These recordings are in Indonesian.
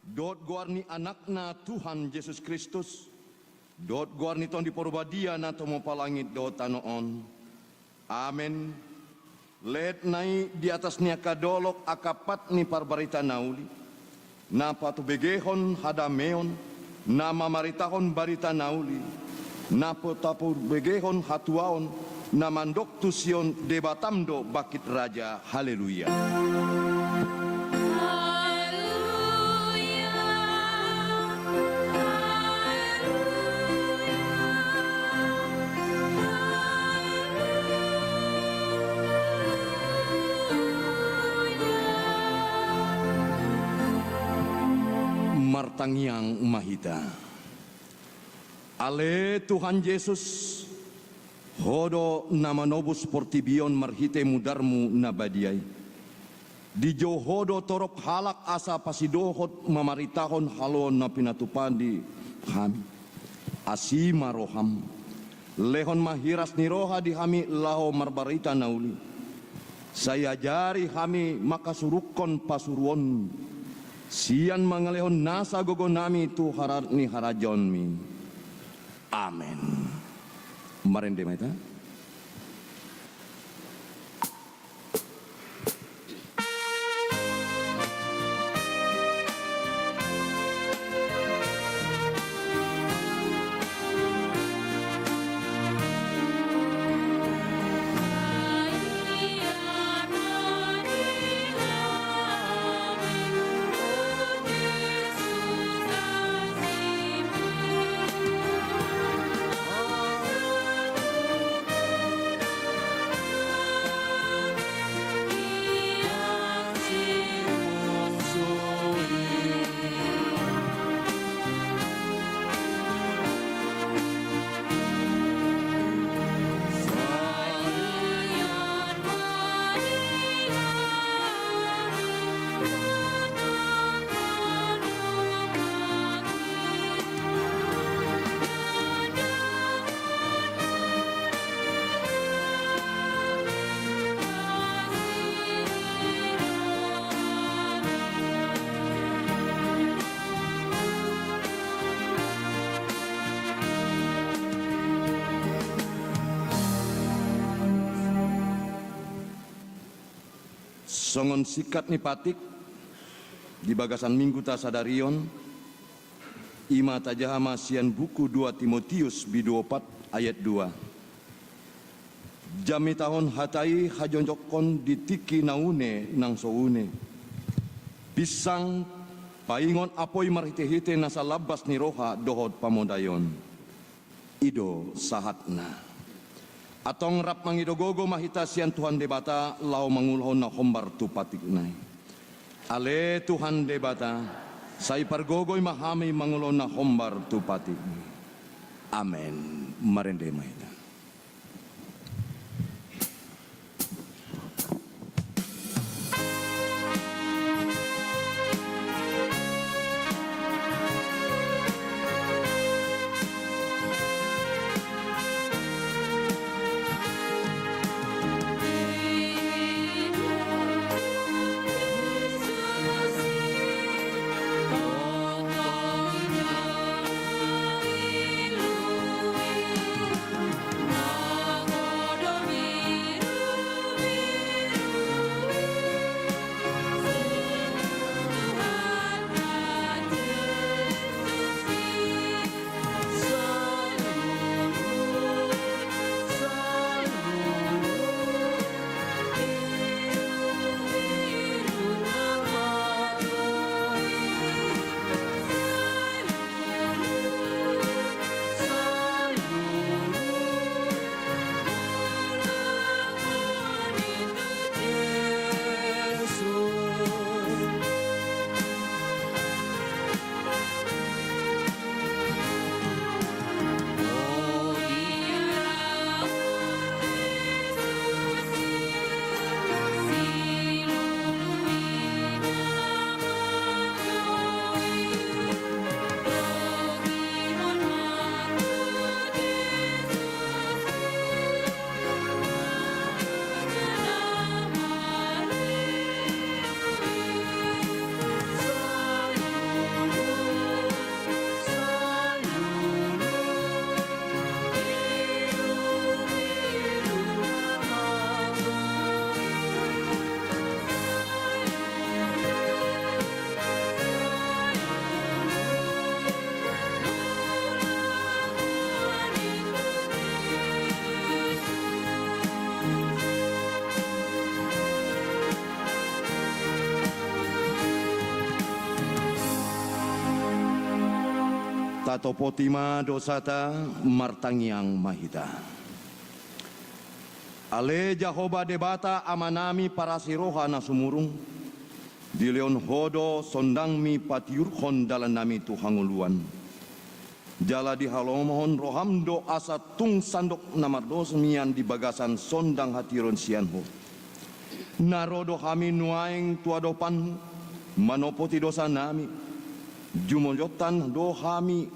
dot guarni anakna Tuhan Yesus Kristus, dot guarni ton di porbadia na tomo palangit dot tanoon. Amen. Let nai di atasnya kadolok akapat ni parbarita nauli, na patubegehon hadameon, na mamaritahon barita nauli, na potapu begehon hatuaon, na mandok tusion debatamdo bakit raja. Haleluya. Martangyang mahita. Ale Tuhan Yesus, hodo nama nobus portibion marhite mudarmu nabadiai. Di johodo torop halak asa pasidohot mamaritahon halon na pinatupandi kami. Asima roham. Lehon mahiras niroha di kami laho marbarita nauli. Saya jari kami makasurukon pasuruon. Sian mangalehon nasa gogonami tu harar ni harajon mi. Amen. Marende maita. Songon sikat ni patik di bagasan minggu ta sadarion ima tajahama sian buku 2 Timotius bidu 4 ayat 2. Jami tahun hatai hajonjokon ditiki naune nang soune. Pisang paingon apoi marhite-hite nasa labas ni roha dohod pamodayon. Ido sahatna. Atong rap mangidogogo mahita sian Tuhan debata lau mangulhon na hombar tu patik nai. Ale Tuhan debata sai pargogoy mahami mangulhon na hombar tu patik. Amen. Marende mahita. katopotima dosata martangiang mahita. Ale Jahoba debata amanami para siroha na sumurung. Di leon hodo sondang mi patiurhon dalan nami tuhanguluan. Jala di halomohon rohamdo asa tung sandok namardos mian di bagasan sondang hatiron sianho. Narodo kami nuaing tuadopan manopoti dosa nami. Jumonjotan do kami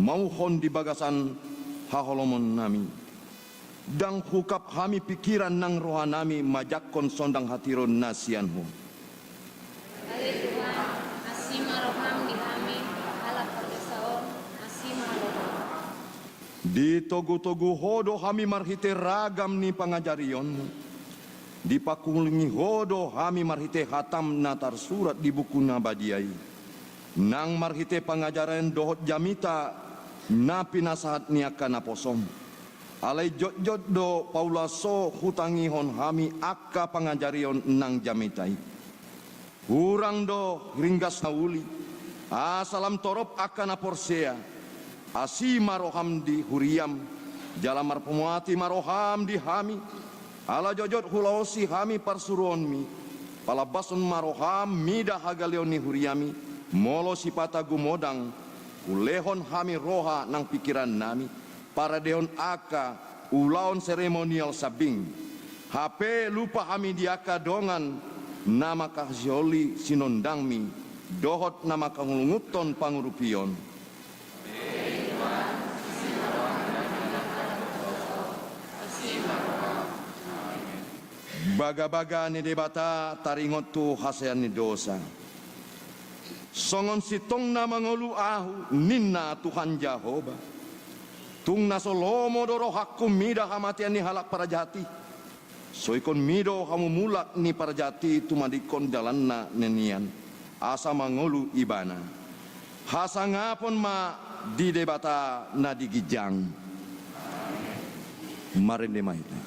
mauhon di bagasan haholomon nami. Dang hukap kami pikiran nang rohanami majakon sondang hatiron nasianho. Ale Tuhan, asima roham di kami, halap perdesaon, asima roham. Di togu-togu hodo kami marhite ragam ni pangajarion. Di pakulingi hodo kami marhite hatam natar surat di buku nabadiai. Nang marhite pangajaran dohot jamita na pinasahat niaka na posom. Alay jod-jod do paulaso hutangihon kami akka pangajarion nang jamitai. Hurang do ringgas na uli. Asalam torop akka na porsea. Asi maroham di huriam. Jala marpemuati maroham di hami. Ala jojot hulaosi kami parsuruon mi. Palabason maroham mida hagaleon ni huriami. Molo sipata gumodang. Ulehon kami roha nang pikiran nami. Para deon aka ulaon seremonial sabing. HP lupa kami diaka dongan. Nama kahsioli sinondangmi. Dohot nama kangulunguton pangurupion. Baga-baga ni debata taringot tu hasean ni dosa. Songon sitong na mangulu ahu ninna Tuhan Jahoba. Tung nasolomo doro hakku mida hamatian ni halak para jati. Soikon mido kamu mulak ni para jati tumadikon dalanna nenian. Asa mangulu ibana. Hasa ngapon ma di debata na digijang. Marin de mahita.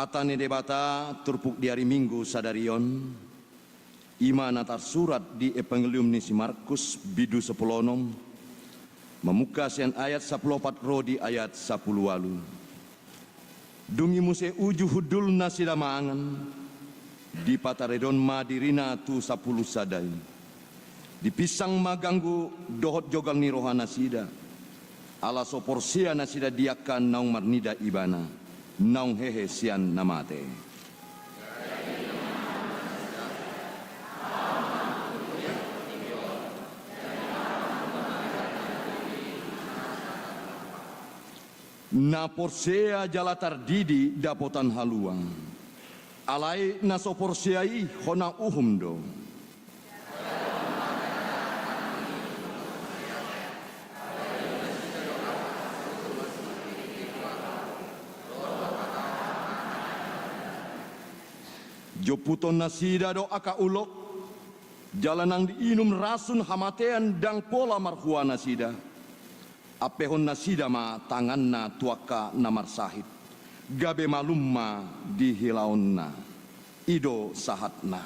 Hata ni debata turpuk di hari Minggu sadarion. Ima natar surat di Evangelium ni si Markus bidu 10 memuka sian ayat 14 ro di ayat 10 walu. Dungi muse uju hudul nasida maangan di pataredon madirina tu 10 sadai. Di pisang maganggu dohot jogal ni rohana sida. Ala soporsia nasida diakan naung marnida ibana. Naung hehe sian namate. Na porsea jala tardidi dapotan haluang. Alai na so porseai hona uhum do. Joputon nasida do aka ulok, jalanang diinum rasun hamatean dang pola marhua nasida. Apehon nasida ma tanganna tuaka namar sahid. Gabe malumma dihilaonna. Ido sahatna.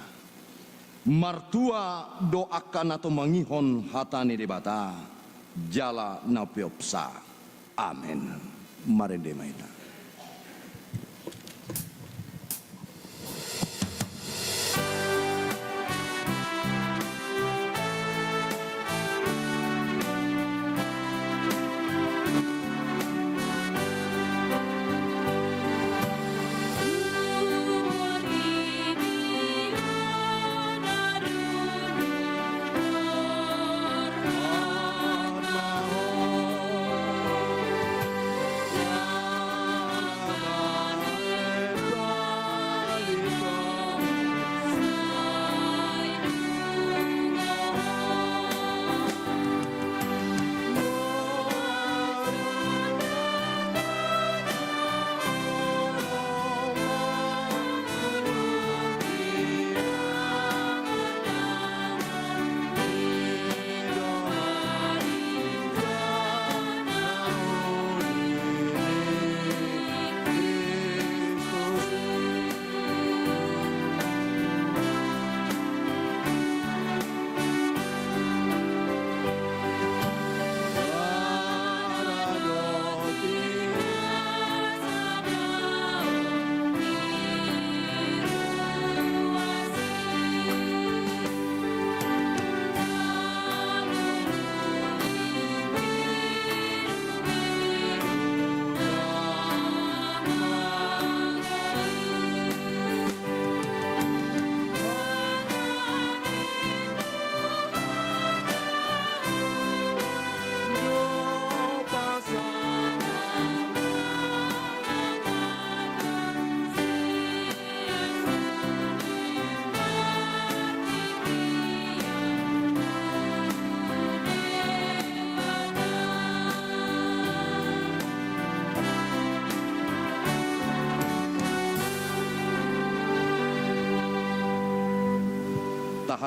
Martua doakan atau mangihon hatani debata. Jala napiopsa. Amin. Marende maita.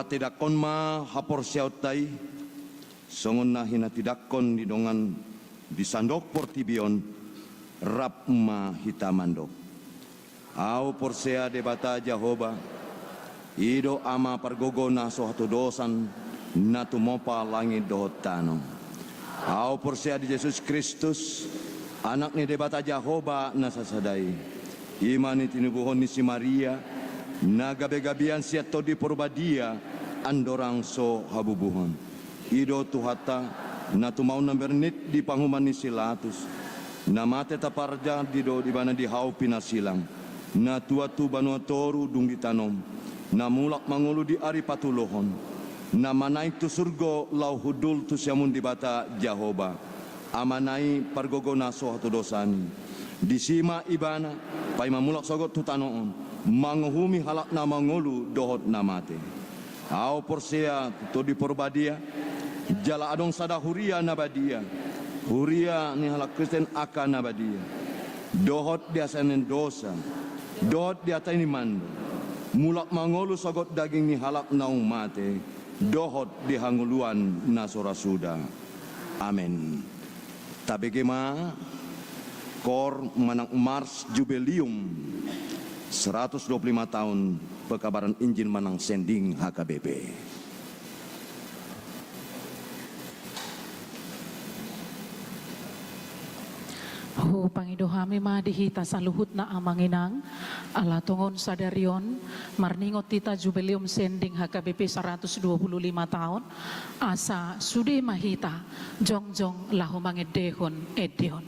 Tidakon ma hapor siautai songon na hina tidakon di dongan di sandok portibion rap ma hitamandok au porsea debata Jehovah ido ama pargogo na sohatu dosan na tumopa langit dohotano au porsea di Yesus Kristus anak ni debata Jehovah na sasadai imani tinubuhon ni si Maria na gabe-gabian siat to di porbadia andorang so habubuhon ido tuhata na tumau na bernit di panghuman ni silatus na mate taparja di do di bana di hau pinasilang na tuatu banua toru dung ditanom na mulak mangulu di ari patulohon na manai tu surgo lau hudul tu siamun di bata Jehovah amanai pargogo naso hatu dosani disima ibana pai mamulak sogot tu tanoon manguhumi halak na mangulu dohot na mate au porsea to di porbadia jala adong sada huria nabadia huria ni halak Kristen akan nabadia dohot dia sanen dosa dohot dia tani mando mulak mangolu sogot daging ni halak naung mate dohot di hanguluan nasora suda amin tabegema kor manang Mars Jubileum 125 tahun pekabaran Injil Manang Sending HKBP. Hu pangidohami ma dihita saluhut na amanginang ala tongon sadarion marningot tita Jubileum Sending HKBP 125 tahun asa sude mahita jongjong lahumangedehon edion.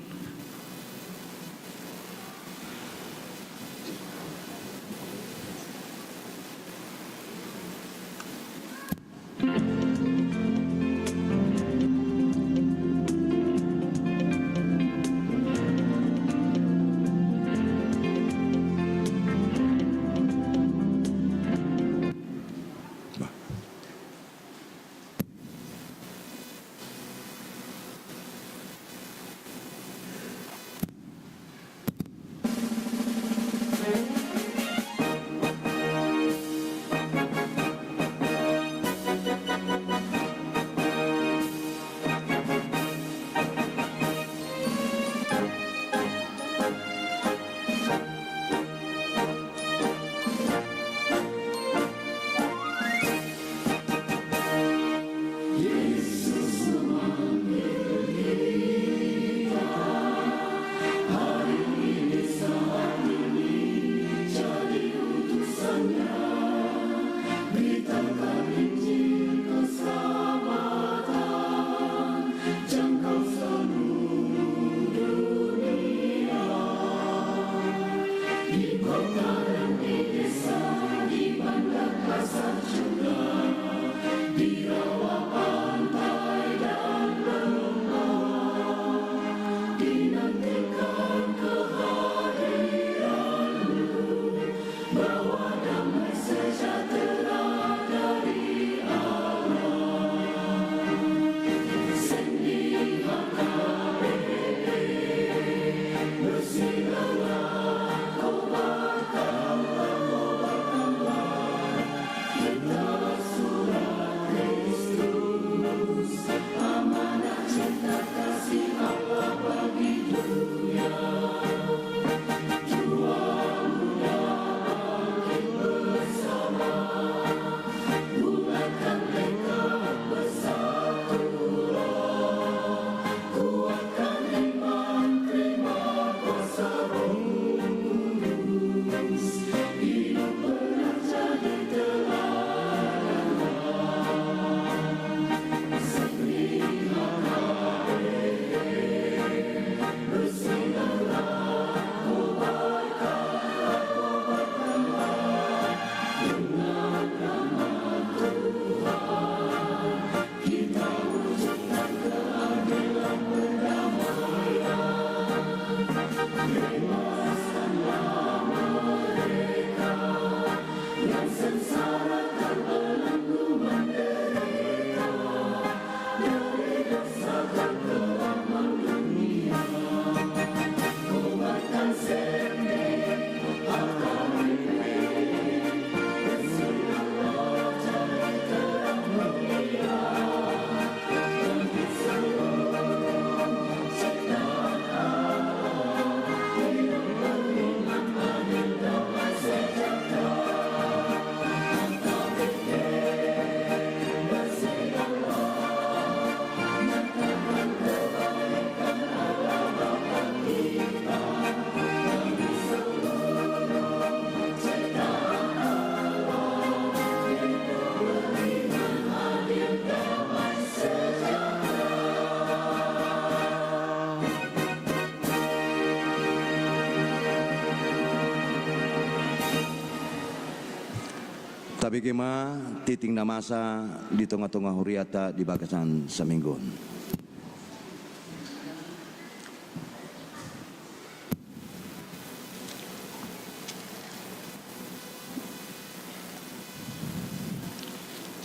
Tabi kema titing na masa di tengah-tengah huriata di bagasan seminggon.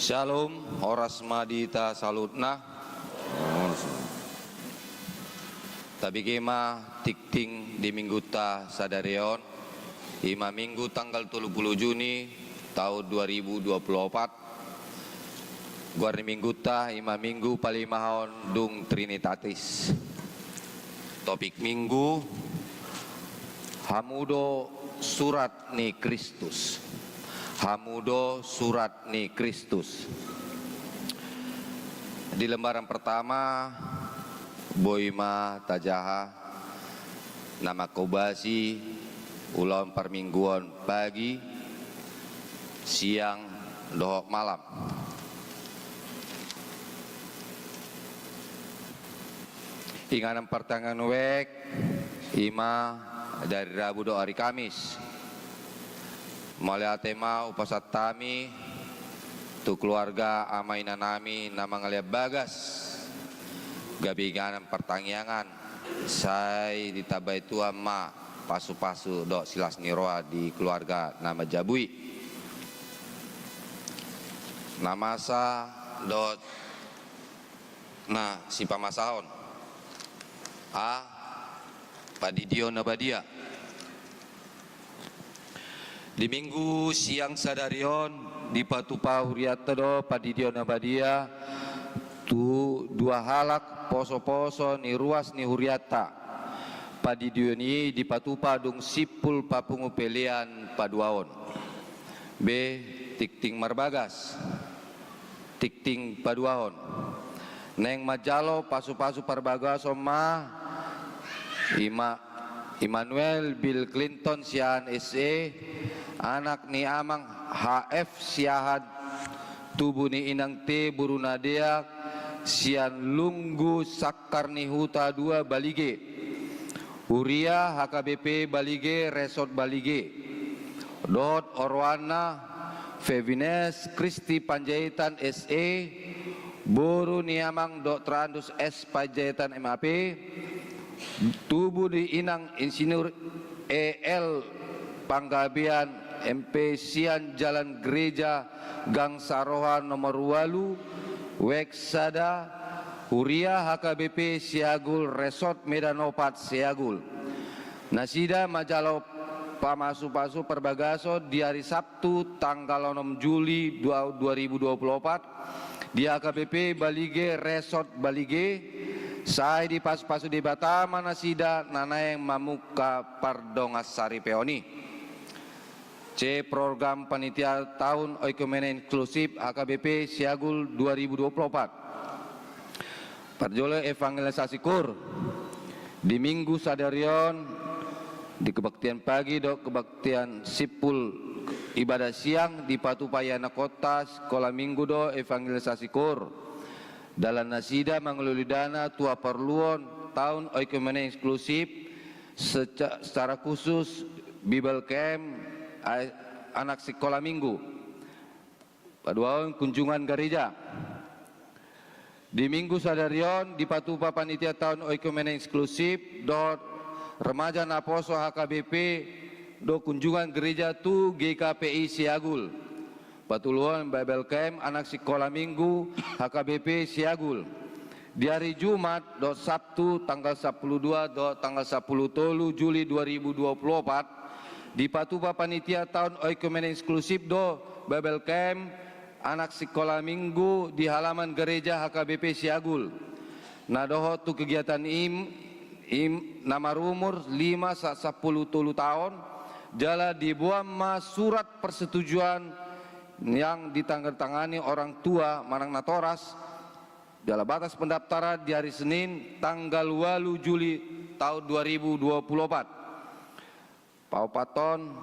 Shalom, horas madita salutna. Tabi kema tikting di minggu ta sadarion. Ima minggu tanggal 30 Juni tahun 2024. Guarni minggu ta ima minggu palimahon dung Trinitatis. Topik minggu Hamudo surat ni Kristus. Hamudo surat ni Kristus. Di lembaran pertama Boima Tajaha nama Kobasi ulang permingguan pagi siang dohok malam. Inganan pertangan wek ima dari Rabu do hari Kamis. Mulai tema upasat tami tu keluarga amaina nami nama ngeliat bagas gabiganan pertangyangan saya ditabai tua ma pasu-pasu dok silas niroa di keluarga nama Jabui nama sa dot nah si pamasaon Padidio Nabadia. Di minggu siang sadarion di Patupa Huriata do Padidio Nabadia tu dua halak poso-poso ni ruas ni Huriata. Padidio ni di Patupa dung sipul papungu pelian paduaon. B tikting marbagas. Tikting paduaon. Neng majalo pasu-pasu parbagas oma Immanuel Bill Clinton siahan SE anak ni amang HF siahan tubuh ni inang T buru nadia sian lunggu sakar ni huta 2 Balige Uria HKBP Balige Resort Balige Dohot Orwana Fevines Kristi Panjaitan SE Boru Niamang Trandus S Panjaitan MAP Tubuh di Inang Insinyur EL Panggabean MP Sian Jalan Gereja Gang Saroha nomor 8 Weksada Huria HKBP Siagul Resort Medanopat Siagul Nasida Majalah Pamasu-pasu Perbagaso di hari Sabtu tanggal 6 Juli 2024 di HKBP Balige Resort Balige saya di Pas-pasu di Batama Nasida Nanaeng Mamuka Pardongas Sari Peoni C. Program Panitia Tahun Oikumene Inklusif HKBP Siagul 2024 Parjole Evangelisasi Kur di Minggu Sadarion di kebaktian pagi do kebaktian sipul ibadah siang di Patupayana Kota sekolah minggu do evangelisasi kur dalam nasida mengelulidana tua perluan tahun oikumene inklusif secara khusus Bible Camp anak sekolah minggu paduan kunjungan gereja di Minggu Sadarion di Patupa Panitia Tahun Oikumene Inklusif do Remaja Naposo HKBP do kunjungan gereja tu GKPI Siagul Patuluan Bible Camp anak sekolah minggu HKBP Siagul di hari Jumat do Sabtu tanggal 12 do tanggal 10 tolu Juli 2024 di Patupa Panitia Tahun Oikumene Inklusif do Bible Camp anak sekolah minggu di halaman gereja HKBP Siagul nadoho tu kegiatan nama umur 5-10 tahun jala dibuat surat persetujuan yang ditandatangani orang tua Manang Natoras dalam batas pendaftaran di hari Senin tanggal 8 Juli tahun 2024 Paupaton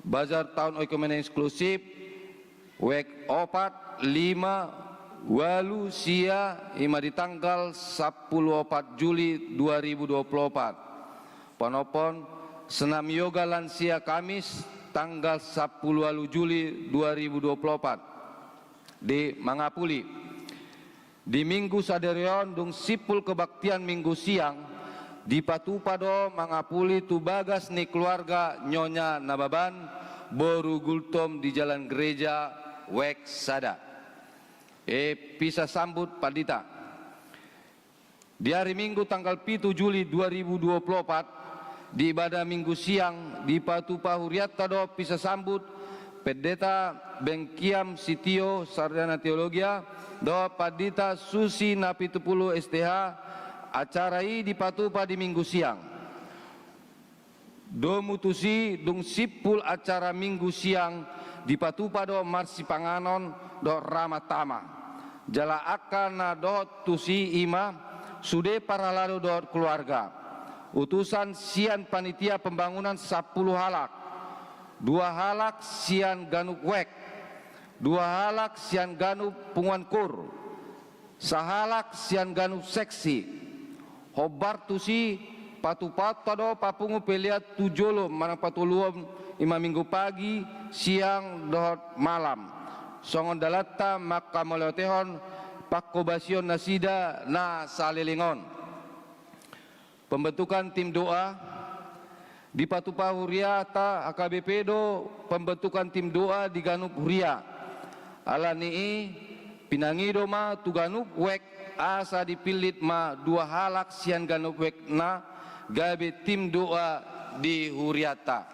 Bazar Tahun Oikumene Inklusif Wek 4 5 Walu sia ima di tanggal 14 Juli 2024 Panopon senam yoga lansia Kamis tanggal 10 Juli 2024 di Mangapuli di Minggu Sadarion dung sipul kebaktian Minggu siang di Patupado Mangapuli tu bagas ni keluarga Nyonya Nababan Boru Gultom di Jalan Gereja Weksada bisa sambut Padita di hari Minggu tanggal 7 Juli 2024 di ibadah Minggu siang di Patupa Huriatta do bisa sambut Pendeta Bengkiam Sitio Sarjana Teologia do Padita Susi Napitupulu STH acara ini di Patupa di Minggu siang do mutusi dung sipul acara Minggu siang di Patupa do Marsi Panganon do Ramatama jala akana do tusi ima sude para lalu do keluarga utusan sian panitia pembangunan 10 halak 2 halak sian ganuk wek 2 halak sian ganuk punguan kur sahalak sian ganuk seksi hobar tusi patu-patu do papungu peliat tujolo manang patuluom ima minggu pagi siang do malam songon dalata maka melotehon pakobasion nasida na salilingon pembentukan tim doa di Patupa Huriata AKBP do pembentukan tim doa di Ganup Huria ala nii pinangido ma tu Ganup wek asa dipilit ma 2 halak sian Ganup wek na gabe tim doa di Huriata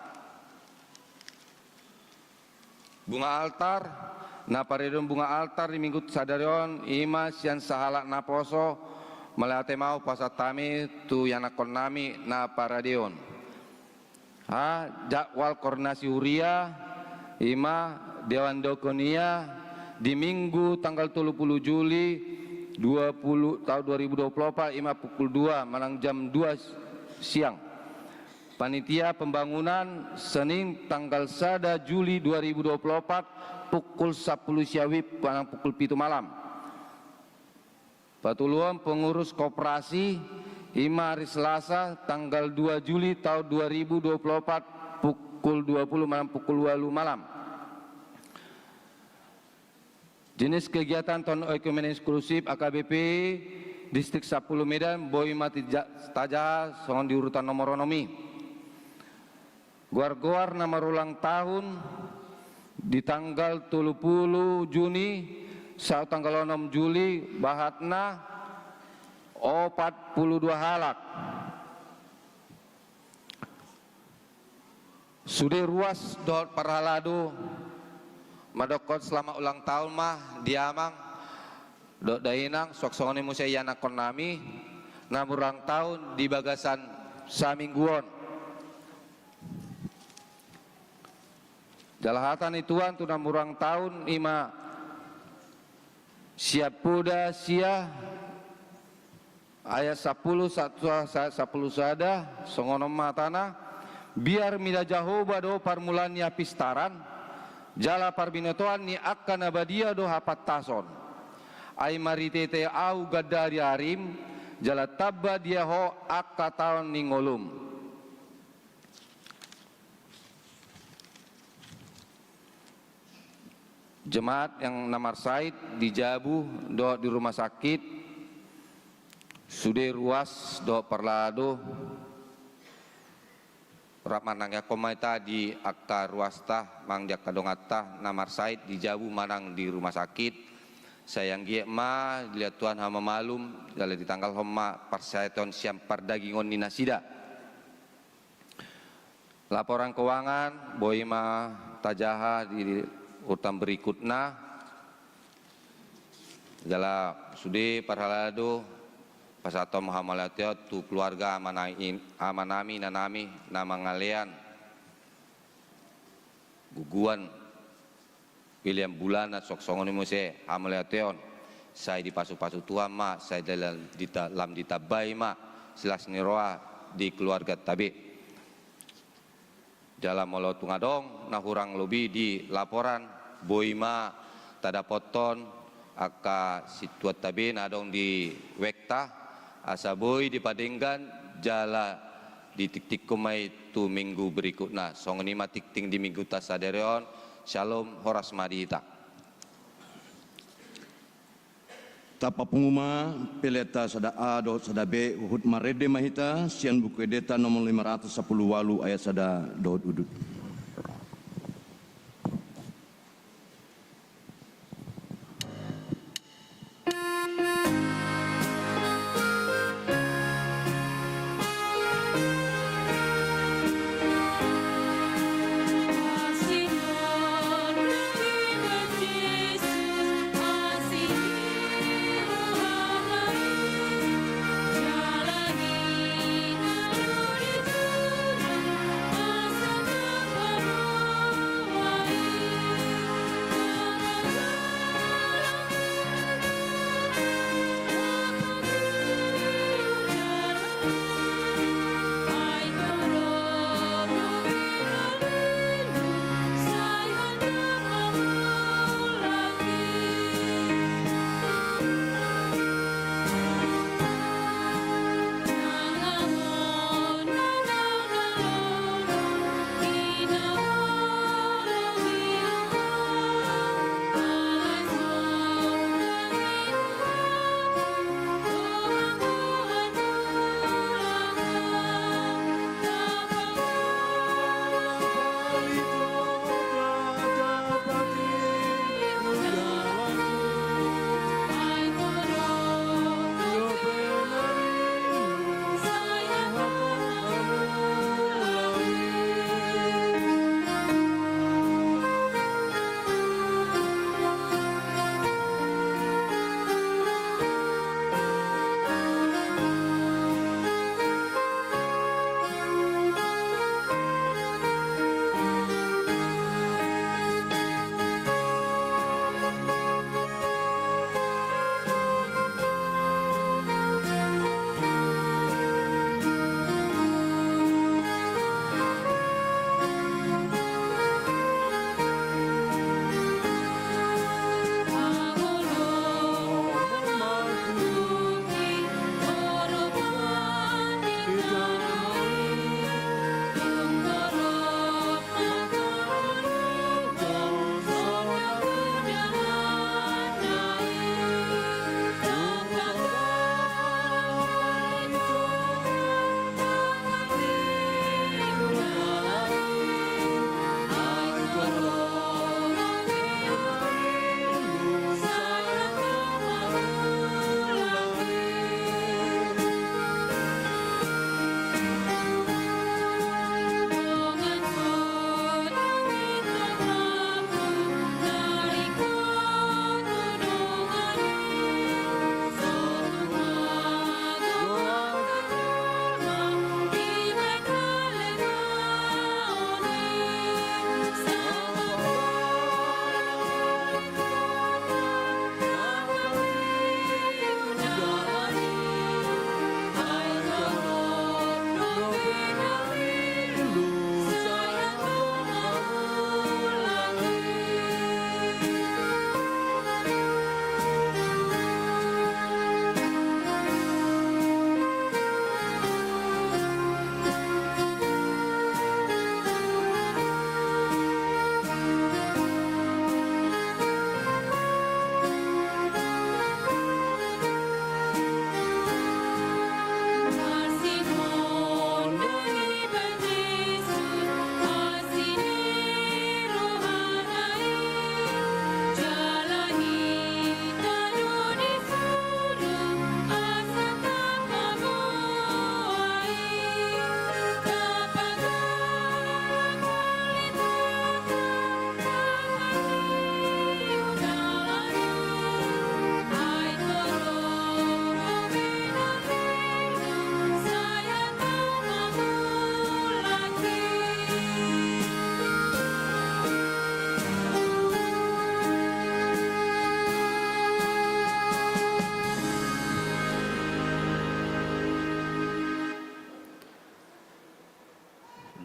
bunga altar na paredon bunga altar di Minggu Sadarion ima sian sahalak naposo melate mau pasatami tu yanakon nami na paradion jadwal koordinasi Huria ima Dewan Dokonia di Minggu tanggal 30 Juli 20 tahun 2024 ima pukul 2 manang jam 2 siang panitia pembangunan Senin tanggal 1 Juli 2024 pukul 10 siawib manang pukul 7 malam patuluan pengurus koperasi ima hari Selasa tanggal 2 Juli tahun 2024 pukul 20 malam pukul 8 malam. Jenis kegiatan Tahun Ekonomi Inklusif AKBP Distrik 10 Medan Boy Mati Taja songon di urutan nomor nomi. Guar-guar nama ulang tahun di tanggal 30 Juni saat tanggal 6 Juli bahatna 42 halak. Sudah ruas dot parhalado madokot selama ulang tahun mah diamang dok dainang sok songone musai yana konami na ulang tahun di bagasan samingguon. Jalahatan ituan tu na ulang tahun ima siap puda sia ayat 10 sada songonom matana biar mida jahoba do parmulannya pistaran jala parbinotoan ni akan abadia do hapat tason ay maritete au gadari arim jala tabba dia ho akka taon ningolum. Jemaat yang namar said di Jabu do di rumah sakit sudah ruas do parlado ramanangnya komaita di akta ruasta mang dia kadongata namar said di Jabu manang di rumah sakit sayang gie ma dilihat Tuhan hama malum jala di tanggal homa persaiton siam pardagingon ni nasida. Laporan keuangan boy ma tajaha di urutan berikutnya jala sude parhalado pasato mahamalatiot tu keluarga amanami nanami nama ngalian guguan pilihan bulan sok songon muse amalation saya di pasu-pasu tua ma saya dalam ditabai ma silas niroa di keluarga tabi dalam molo tungadong nah hurang lebih di laporan boima tada poton aka situat tabi nadong di wekta asa boy dipadenggan jala di tik-tik kumai tu minggu berikutnya songoni ma tik-ting di minggu tasaderion shalom horas madita Tapa penguma peleta sada A dot sada B uhud marede mahita sian buku edeta nomor 510 walu ayat sada dot udut.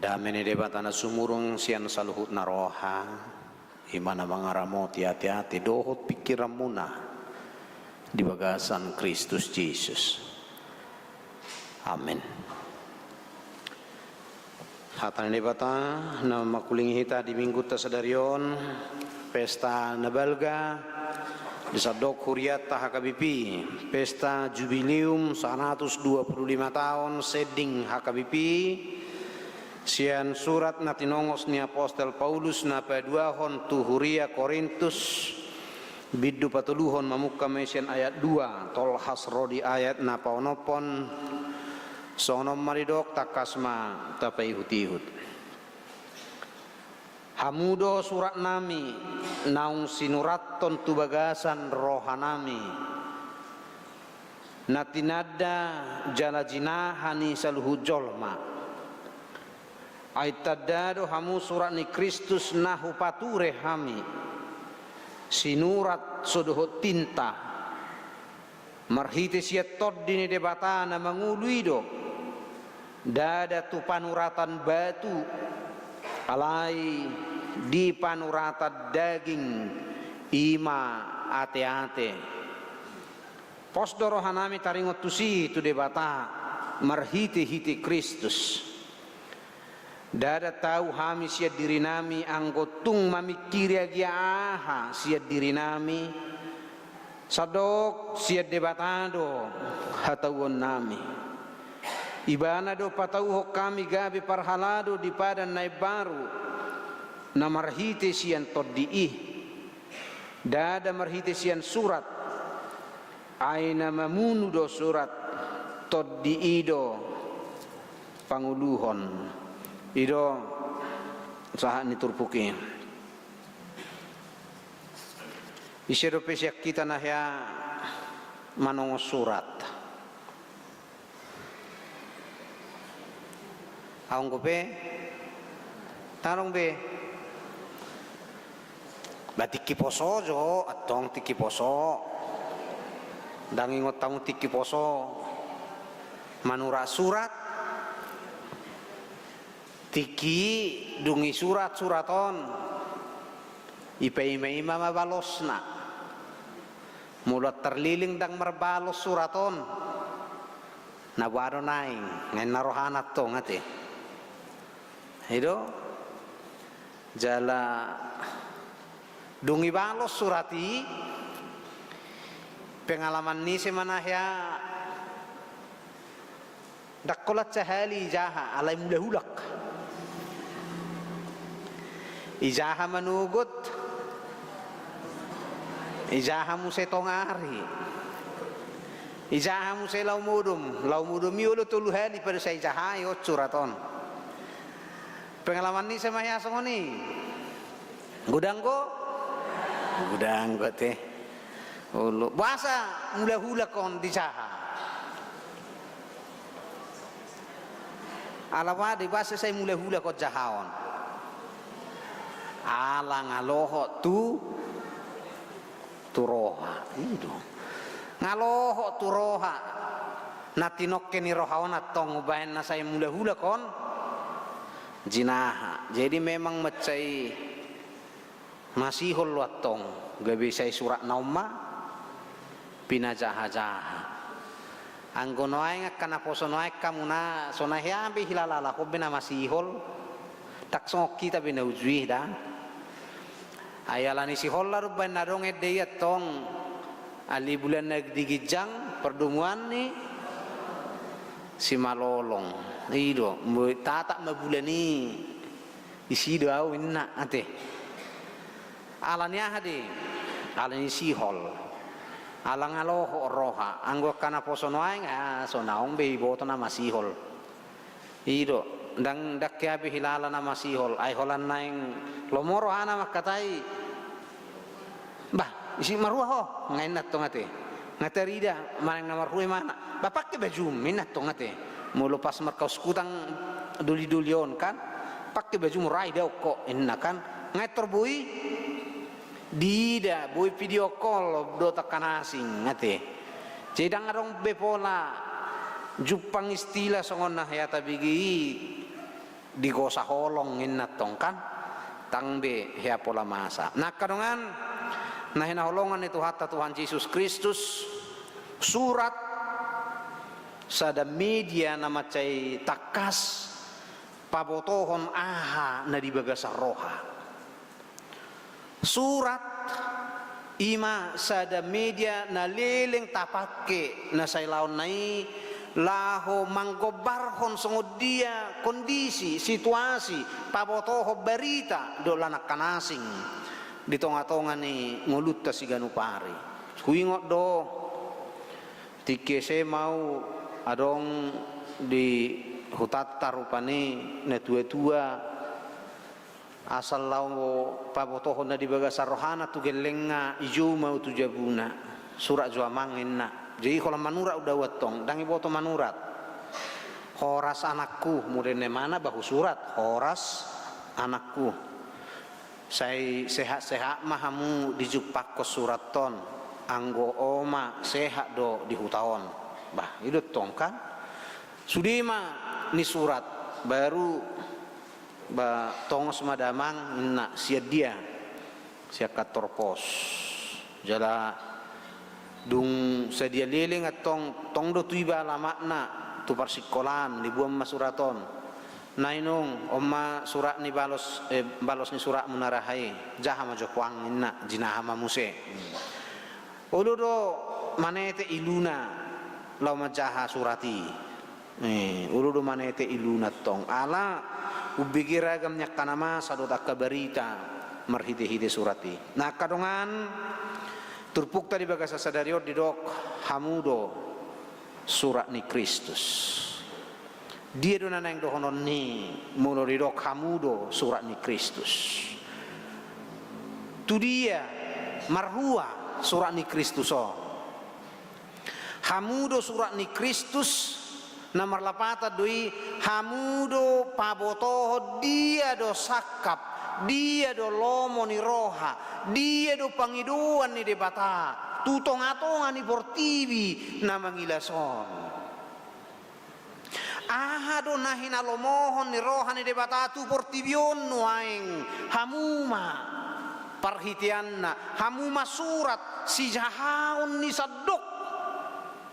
Damene debatana sumurung sian saluhut naroha imana mangaramoti hati-hati dohot pikiran muna di bagasan Kristus Yesus. Amin. Hatan debata na makuling hita di minggu tasadarion pesta nabalga di sadok huriat HKBP pesta jubileum 125 tahun seding HKBP sian surat natinongos ni Apostel Paulus na paduahon tu huria Korintus biddu patuluhon mamukka mesian ayat 2 tol hasrodi ayat na paonopon sonom maridok takasma tapai hutihut hamudo surat nami naung sinuraton tu bagasan rohanami natinada jala jinahani saluhu jolma aitadado hamu surat ni Kristus nahu pature hami sinurat sodohot tinta marhite siat toddini debatana manguluido dada tu panuratan batu alai di panuratan daging ima ate-ate posdoro hanami taringot tusi tu debata marhite hite Kristus dada tahu hami siat diri nami anggotung mamikiri agia aha siat diri nami sadok siat debatado hatauon nami ibana do patauho kami gabi parhalado di padan nai baru na marhite sian toddiih dada marhite sian surat aina mamunu do surat toddiido panguluhon ido saat niturpuki isero pesiak kita nahya manongo surat aung gope tarong be batiki poso jo atong tiki poso dangingot tamu tiki poso manura surat tiki dungi surat-suraton ipa-ima mabalosna mulat terliling dang merbalos suraton nabaro naing ngayon narohanat to ngati itu jala dungi balos surati pengalaman ni semanahya dakkolat cahali jaha alay mulahulak ijaha manugot ijaha mo sa tongari ijaha mo sa laumudum yun tuluhali pada sa ijaha yot suraton pengalaman ni sa mahiyasong ni gudanggo teh ulo basa mula-hula kon di jaha alawa di basa sa mula-hula kon jahawon ala ngaloho tu roha itu ngaloho tu roha natinok keni rohawan atong ubahin na saya mula hula kon jinaha jadi memang macai masihol watong gabi saya surat nauma pinajaha-jaha anggonoay nga kanaposonoay kamuna sonahya bi hilalala ko bina masihol taksong kita binaujui dah ayalani si holla ruban narong edeyat tong ali bulan nagdigijang perdumuan ni si malolong ido tatak mabulan ni isi daw inna ate alanya hadi alani si hol alang aloho roha anggo kana posonoay nga so naong be boto na masihol ido dang dakyabi hilala na masihol ay holan naing lomoro ana makatai bah isi maruah ho ngain natto ngate ngaterida manang na maruah mana bapak ke baju minat to ngate mo lepas markaus kutang duli-dulion kan pakai baju murai daw ko inna kan ngator bui dida bui video call do takanasing ngate cedang arong bepola jupang istilah songon nah ya tabigi di gosa holong inna tong kan tangbe hea pola masa nak kadongan nah hina holongan itu hatta Tuhan Yesus Kristus surat sada media nama cai takas pabotohon aha na di bagasa roha surat ima sada media na leleng tapake na say laon nai laho manggobarhon songodia kondisi situasi pabotoho berita do lanak kanasing di tonga-tonga ni ngulutta si ganupari kuingot do tike se mau adong di hutatta rupane na tua-tua asal lau pabotoho na di bagasa rohana tu gelenga ijo mau tu jabuna surat juamang inna jadi kalau manurat udah wetong dangi boto manurat horas anakku mudene mana bahu surat horas anakku saya sehat-sehat mahamu dijupak ke surat ton anggo oma sehat do di hutaon bah itu tong kan sudima ni surat baru ba tongos madamang inna sia dia sia katorpos jala dung sedia leleng atong tong do tuiba lamakna tu parsikolan di buam masuraton nainung omma surat ni balos balos ni surat munarahai jaha majokwang inna jinahama muse ulu do manete iluna lau majaha surati ulu do manete iluna tong ala ubigiragam nyakanama sadot akabarita marhite-hite surati nah kadongan turpuk tadi bagasa sadariot di dok hamudo surat ni Kristus dia do nanang dohonon ni mulo di dok hamudo surat ni Kristus tu dia marhua surat ni Kristus hamudo surat ni Kristus nomor lapata doi hamudo pabotoho dia do sakap dia do lomo ni roha dia do pangiduan ni debata tutong-atongan ni portivi na mangilason aha do nahina lomohon ni roha ni debata tu portivion nuaing hamuma parhitianna hamuma surat si jahaon ni sadok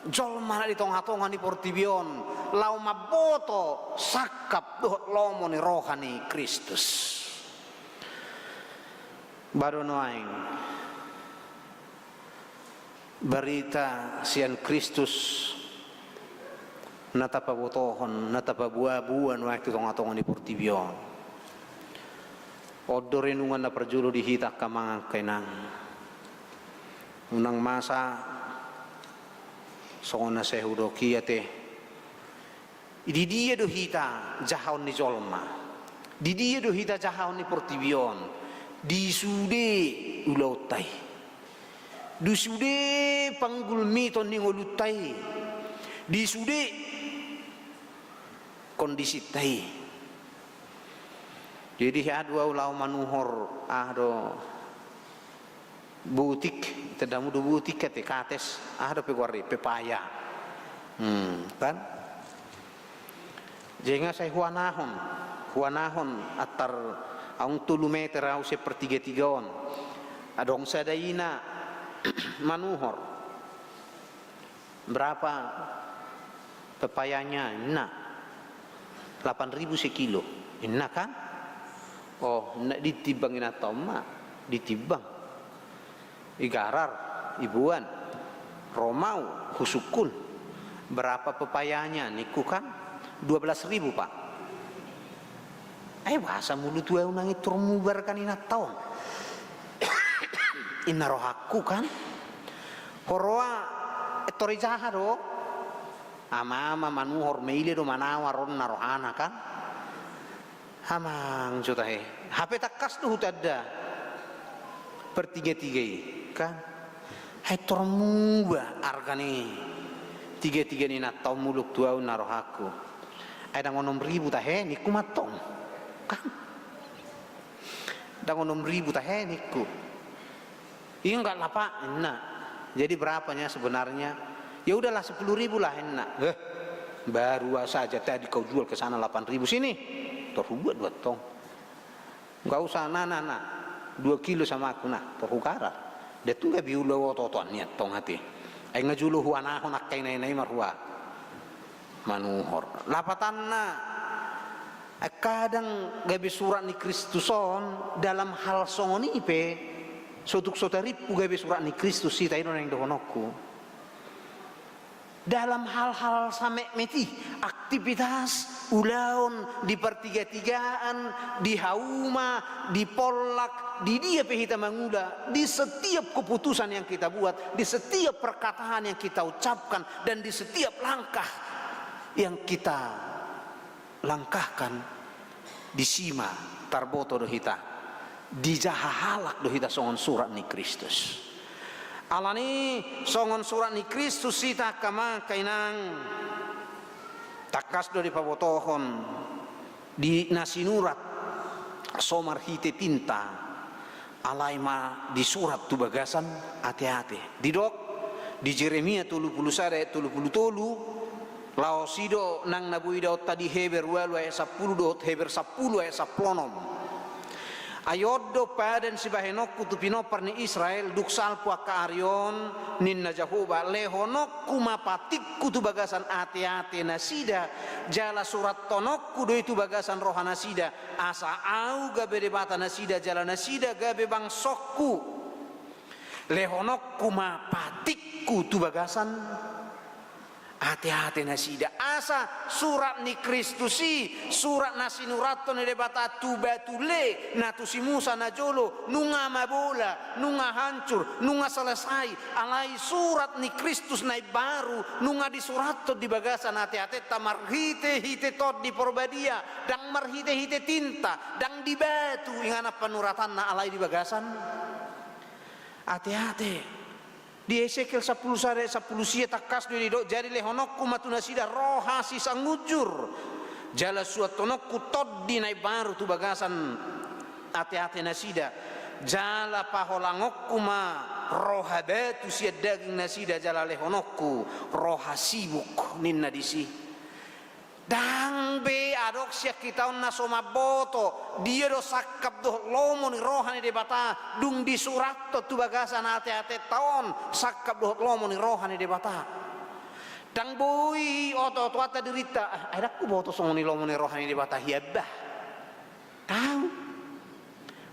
jolma di tong-atongan ni portivion lau maboto sakap do lomo ni roha ni Kristus baru noaing berita sian Kristus nata pabotohon nata pabuabuan waktu tong-atongan di portivion odor renungan na perjulu dihitak kamang kenang unang masa songona sehudo kiate di dia do hita jahaon ni jolma di dia do hita jahaon ni portivion di sude ulautai di sude panggul miton ni ngolutai di sude kondisi tai jadi adua ulau manuhor do butik tedamu do butik kate kates do peguari pepaya kan jenga saya huanahon atar aung 3 meter au sepertiga-tigaon adong sadaina manuhor berapa pepayanya inna 8.000 sekilo inna kan oh nak ditibang ina toma ditibang igarar ibuan romau husukul berapa pepayanya niku kan 12.000 pak bahasa mulut tua unang itu mubarkan ina taon ina rohaku kan horoa etori jaha do ama manuhor meile do manawa ron narohana kan hamang jotahe HP takas do hutada pertiga-tiga kan hai tormuba argane tiga-tiga ni na taon muluk tua narohaku ada ngonom ribu tahe niku matong kan dangon 6.000 tahe niku iya enggak lah pak enak jadi berapanya sebenarnya ya udahlah 10.000 lah enak baru saja tadi kau jual ke sana 8.000 sini terhubung dua tong. Enggak usah nana 2 kilo sama aku nah terhukara. Dia tuh gak biulo totoan niat tong hati. Ay ngajulu huana honak kay nay marhua. Manuhor. Lapatanna kadang gabi surat ni Kristuson dalam hal songoni pe sotuk sotaripu gabi surat ni Kristus sita ino nang dohonokku. Dalam hal-hal same meti aktivitas ulaun di pertiga-tigaan di hauma di polak di dia pehita mangula di setiap keputusan yang kita buat di setiap perkataan yang kita ucapkan dan di setiap langkah yang kita langkahkan di sima tarboto dohita di jahahalak dohita songon surat ni Kristus. Alani songon surat ni Kristus sita kama kainang takas do di pabotohon di nasinurat somar hite tinta alaima di surat tu bagasan hati-hati di dok di Jeremia 30 ayat 30 laosido nang nabuida tadi Heber walu ayat 10 dot Heber 10 ayat 10 ayodo paden si bahenokku tu pinopar ni Israel duksal puaka arion ninna Jahoba lehonokku mapatikku tu bagasan ate-ate nasida jala surat tonokku do itu bagasan roha nasida asa au gabe debata nasida jala nasida gabe bangsokku lehonokku mapatikku tu bagasan ate-ate nasida asa surat ni Kristusi surat nasinurato ne debata tu batule natusi Musa najolo nunga mabola nunga hancur nunga selesai alai surat ni Kristus nai baru nunga di surato di bagasan ate-ate tamarhite hite tot di porbadia dang marhite hite tinta dang di batu ingana panuratan na alai di bagasan ate-ate di Ezekiel 10 sare 10 sia takas di dok jadi lehonokku matuna sida roha si sangujur jala suatonokku toddi nai baru tu bagasan ate-ate nasida jala paholangokku ma roha batu sia daging nasida jala lehonokku roha sibuk ninna disi dang be adok sia kita na soma boto dia do sakap do lomo ni rohani de bata dung di surat tu bagasan ate-ate taon sakap do lomo ni rohani de bata dang boy oto ata dirita adakku boto songoni lomo ni rohani de bata hiabah tahu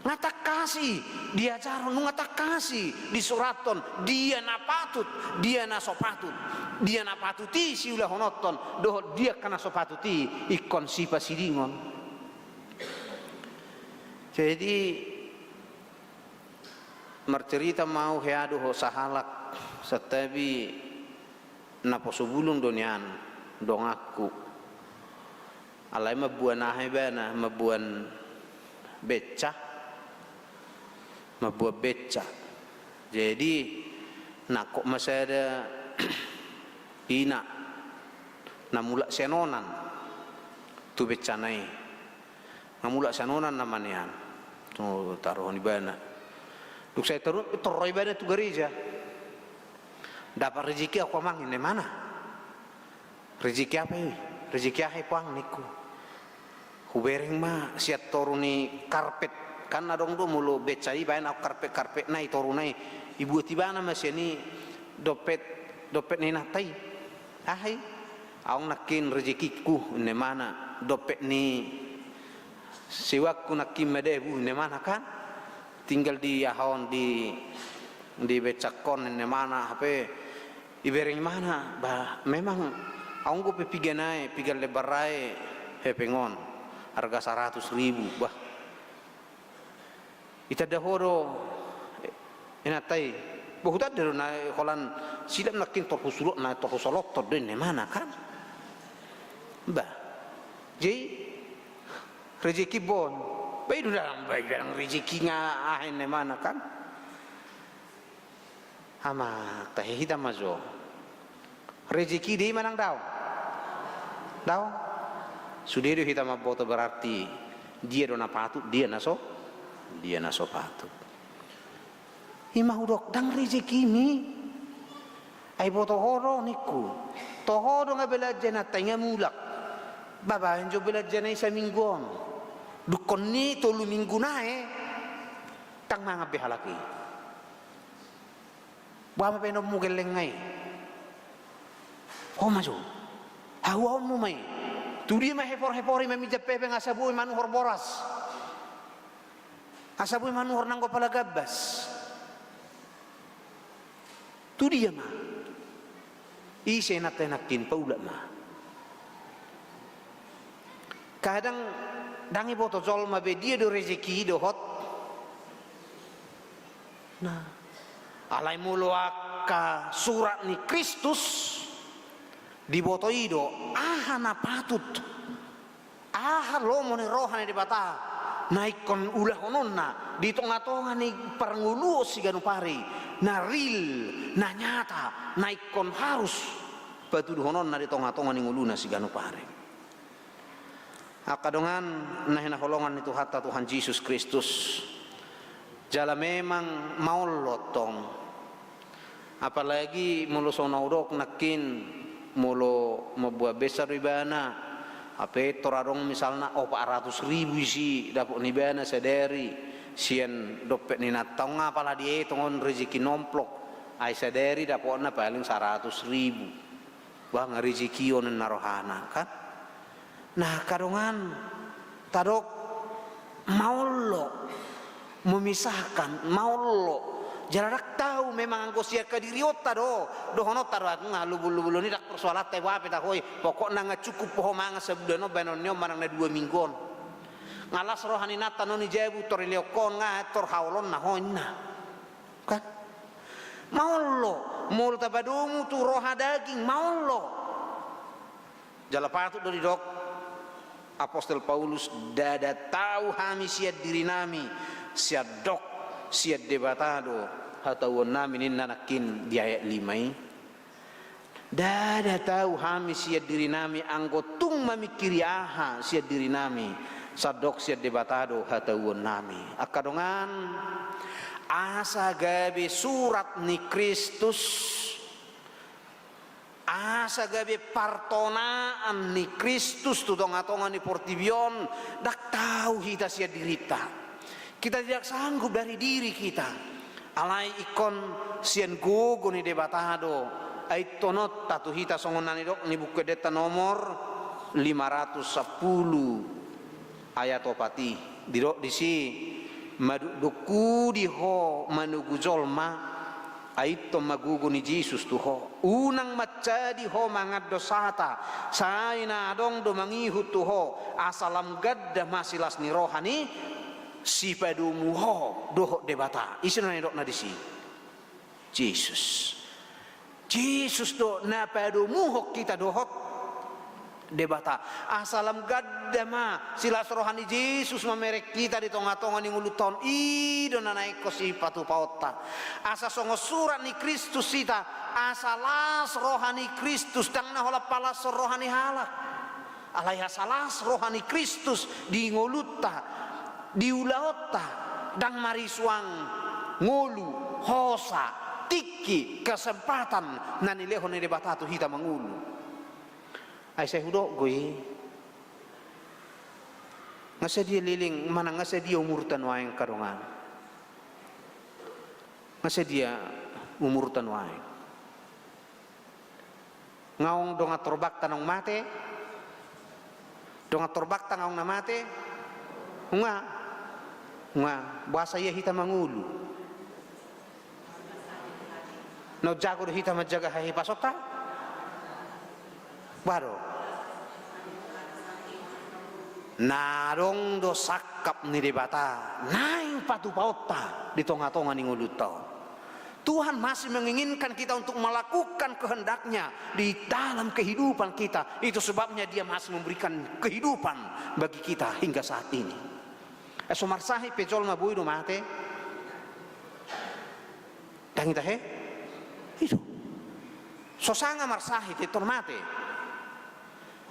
ngatak kasih dia caro nu ngatak kasih di suraton dia na patut dia na sopatut dia na patuti si ulah honoton doh dia kana sopatuti ikon si pasidingon jadi mercerita mau headu ho sahalak setabi na posobulung donian dong aku alai mabuan ahe bana mabuan becah mabuat beca jadi nak kok masih ada ina namula senonan tu beca nai namula senonan namanya tu taruh di bana duk saya taruh ibada tu gereja dapat rezeki aku amang ini mana rezeki apa ini rezeki apa pang niku hubereng mah siat toruni karpet kan adong do mulu becai bayan aku karpet nai torunai ibu tibana masih ni dopet ni natai ahai aung nakin rezekiku ne mana dopet ni siwaku nakim medebu ne mana kan tinggal di ahon di becakon ne mana hape ibereng mana bah memang aung go piganai pigal lebarai hepengon harga 100.000 bah ita dahoro enatai bohutat dero na kolan sidam nakin torhusulok na torhusolok torden mana kan ba jadi rezeki bon baik dalam rezeki nga ahin mana kan ama tahe hita mazo rezeki di manang daw sudah hita maboto berarti dia dona patut dia naso patut imah udok dang rezeki ni ai boto horo niku to horo nga belajar na tanya mulak baba enjo belajar na isa mingguan dukon ni tolu minggu nae tang mga behalaki bama peno mugeleng ngai oh maju hawa mo mai tu dia mah hepor-hepori memijat pepe ngasabuy manuhor boras asabuy manuhor nang kepala gabas tu dia mah isi enak-enakin paula mah kadang dangi boto zolma be dia do rezeki do hot nah alai mulu aka surat ni Kristus di boto ido aha na patut aha lomo ni rohani di bata naikon ulah hononna di tonga-tonga ni parngulu si ganupari na real na nyata naikon harus batu hononna di tonga-tonga ni nguluna si ganupari akadongan nahina holongan itu hatta Tuhan Yesus Kristus jala memang mau lotong apalagi mulo sonaudok nakin mulo membuat besar ribana ape torarong misalnya 400.000 si dapat nibana sadari sian dopet ni natong apalah dia tongon rezeki nomplok ai sadari dapatna paling 100.000 wah rezeki on narohana kan nah kadongan tadok maulo memisahkan maulo jararak tahu memang angko sia kadiriota do honot taro ngalu-bulu ni dak persoalan teh wae ta hoy pokokna ngacukup poho manga sabudano banonnya marang na 2 minggon ngalas rohani nata no ni jebu tor leokon ngator haulon na honna kan maulo mul tabadumu tu roha daging maulo jala patut do dok Apostol Paulus dada tahu hami siat diri nami siat dok siat debatado hatawon nami nanakin di ayat 5 dada tahu hami siat diri nami anggotung mamikiri aha siat diri nami sadok siat debatado hatawon nami akadongan asa gabe surat ni Kristus asa gabe partonaan ni Kristus tu tonga-tonga ni portibion dak tahu kita sia dirita kita tidak sanggup dari diri kita alai ikon sian gugu ni debatado ai tonot tatu hita songonani dok ni buku deta nomor 510 ayat opati dirok disi madu doku di ho manugu jolma aito magugo ni Jesus tu ho unang macadi ho mangad dosata saina dong do mangihu tu ho asalam gadda masilas ni rohani si padumu ho do debata isina ni dok na disi Jesus do na padumu ho kita do hot debata asalam gadda ma silas rohani Jesus mamerek kita di tonga-tonga ni nguluton ido na naik ko si patu paota asa songo surat ni Kristus sita asalas rohani Kristus dang na hola palas rohani halak alai asalas rohani Kristus di ngulutta di ulaota dang marisuang ngulu hosa tiki kesempatan nanileho ni debata tu hita mangulu ay saya hudok gue ngasa dia liling mana ngasa dia umurtan waeng kadongan ngasa dia umurtan waeng ngaong donga torbak tanong mate donga torbak tanong na mate nga bahasa ya hita mangulu no jago hita majaga hahi pasota baru narong do sakap ni debata naing patu pauta di tonga-tonga ni nguluto Tuhan masih menginginkan kita untuk melakukan kehendaknya di dalam kehidupan kita itu sebabnya dia masih memberikan kehidupan bagi kita hingga saat ini esomarsahi pejol mabui do mate tangita he itu sosanga marsahi tetor mate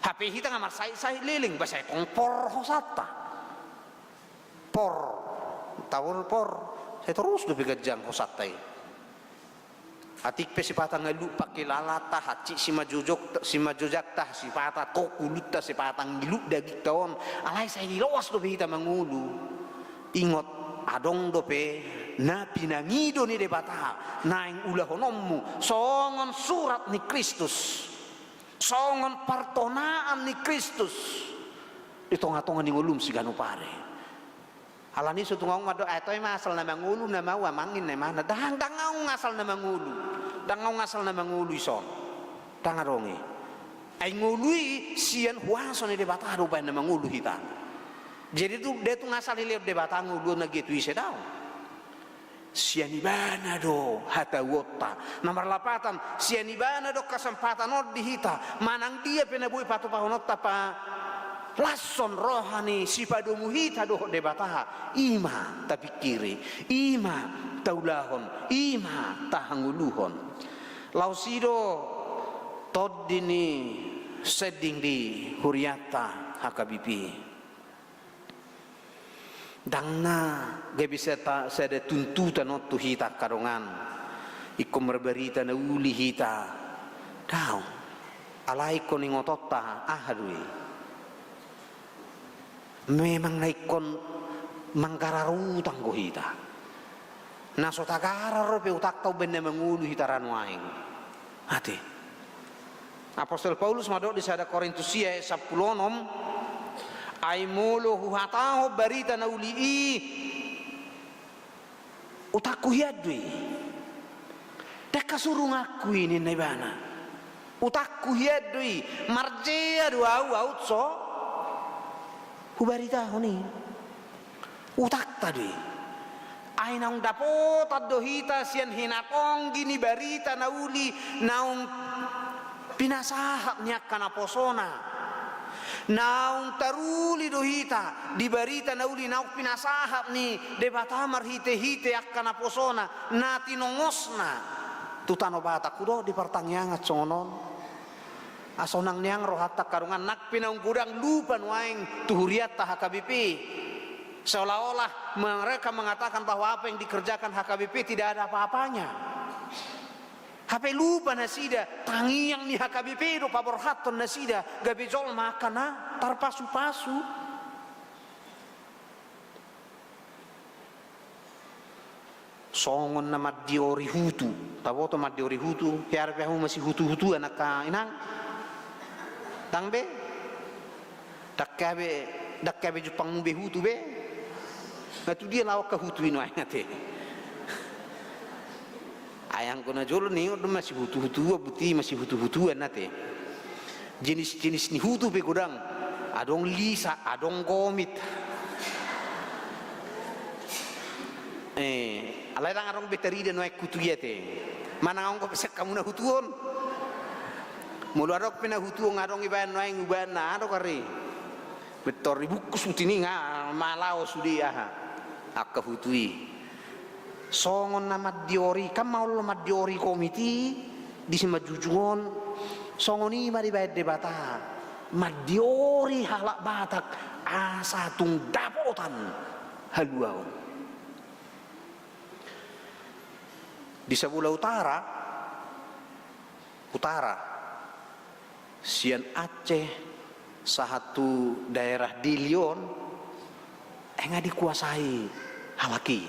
HP kita ngamar saya liling bahasa por hosata por tawul por saya terus lebih gejang hosata Atik pe sipatang ngalu pakai lalata haci si majojak tah sipata kokulut tah sipatang gilu dagik taon alai saya dilawas do kita mangulu ingot adong do pe na pinangido ni debata naing ulah honommu songon surat ni Kristus songon partonaan ni Kristus ditonga-tonga ni ngulum sigano pare alani sutungong mado etoy masal na mangulu na mawa mangin na mana dang dangaw ngasal na mangulu dangaw ngasal na mangulu ison dangarongi ay ngului sian huason ni debatado pa na mangulu hita jadi tu dia tu ngasal ile debata ngulu na gitu ise daw sian ibana do hata wota nomor 8 sian ibana do kesempatan od di hita manang dia penabuy patu pahonot pa lason rohani si padomu hita doh debataha ima tapi kiri ima taulahon ima tahanguluhon lausido toddini seding di huriata hakabipi dangna gebiseta sede tuntutan otu hita karongan ikom berberita na uli hita daw alai koni ngotota ahadui memang naikon mangkararu tanggo hita naso tagarar pe utak tau benda mengulu hita ranuaing hati Apostol Paulus madok di sada Korintus 10 ay mulu huhataho barita na ulii utakku hiadwi deka suruh ngaku ini nebana utakku hiadwi marjea dua utso hubarita honi utak tadi ay naung dapot adohita sian hinakong gini barita na uli naung pinasahap niya kanaposona naung taruli dohita di barita na uli naung pinasahap ni debatamar hite-hite akkana posona na tinongosna tutano bata kudo di pertangyangat songonon asonang niang rohatak karungan nak pinaung gudang lupan waing tuhuriat tah HKBP seolah-olah mereka mengatakan bahwa apa yang dikerjakan HKBP tidak ada apa-apanya HP lupa nasida tangiang ni HKBP do paborhaton nasida gabejol makana tarpasu-pasu songon na madiori hutu taboto madiori hutu hiarpe hu masih hutu-hutu anak ka inang tang be dakkabe jupang be hutu be ngatu dia lawak ka hutu ino ngate ayang kona jolo nih udah masih hutu-hutu buti masih hutu-hutuan nate jenis-jenis ni hutu be godang adong lisa adong komit alai dang arong beteri dan naik kutu yete mana ngong ko pesek kamu na hutuon mulu arok pina hutuon ngarong iban naik uban na arok kari betor ibukus utini nga malao sudi aha akka hutui songon na madiori kam maulo madiori komiti di semajujungon songoni mari bayar debata madiori halak batak asatung dapotan haluau di sebelah utara sian Aceh satu daerah di Lyon enggak dikuasai halaki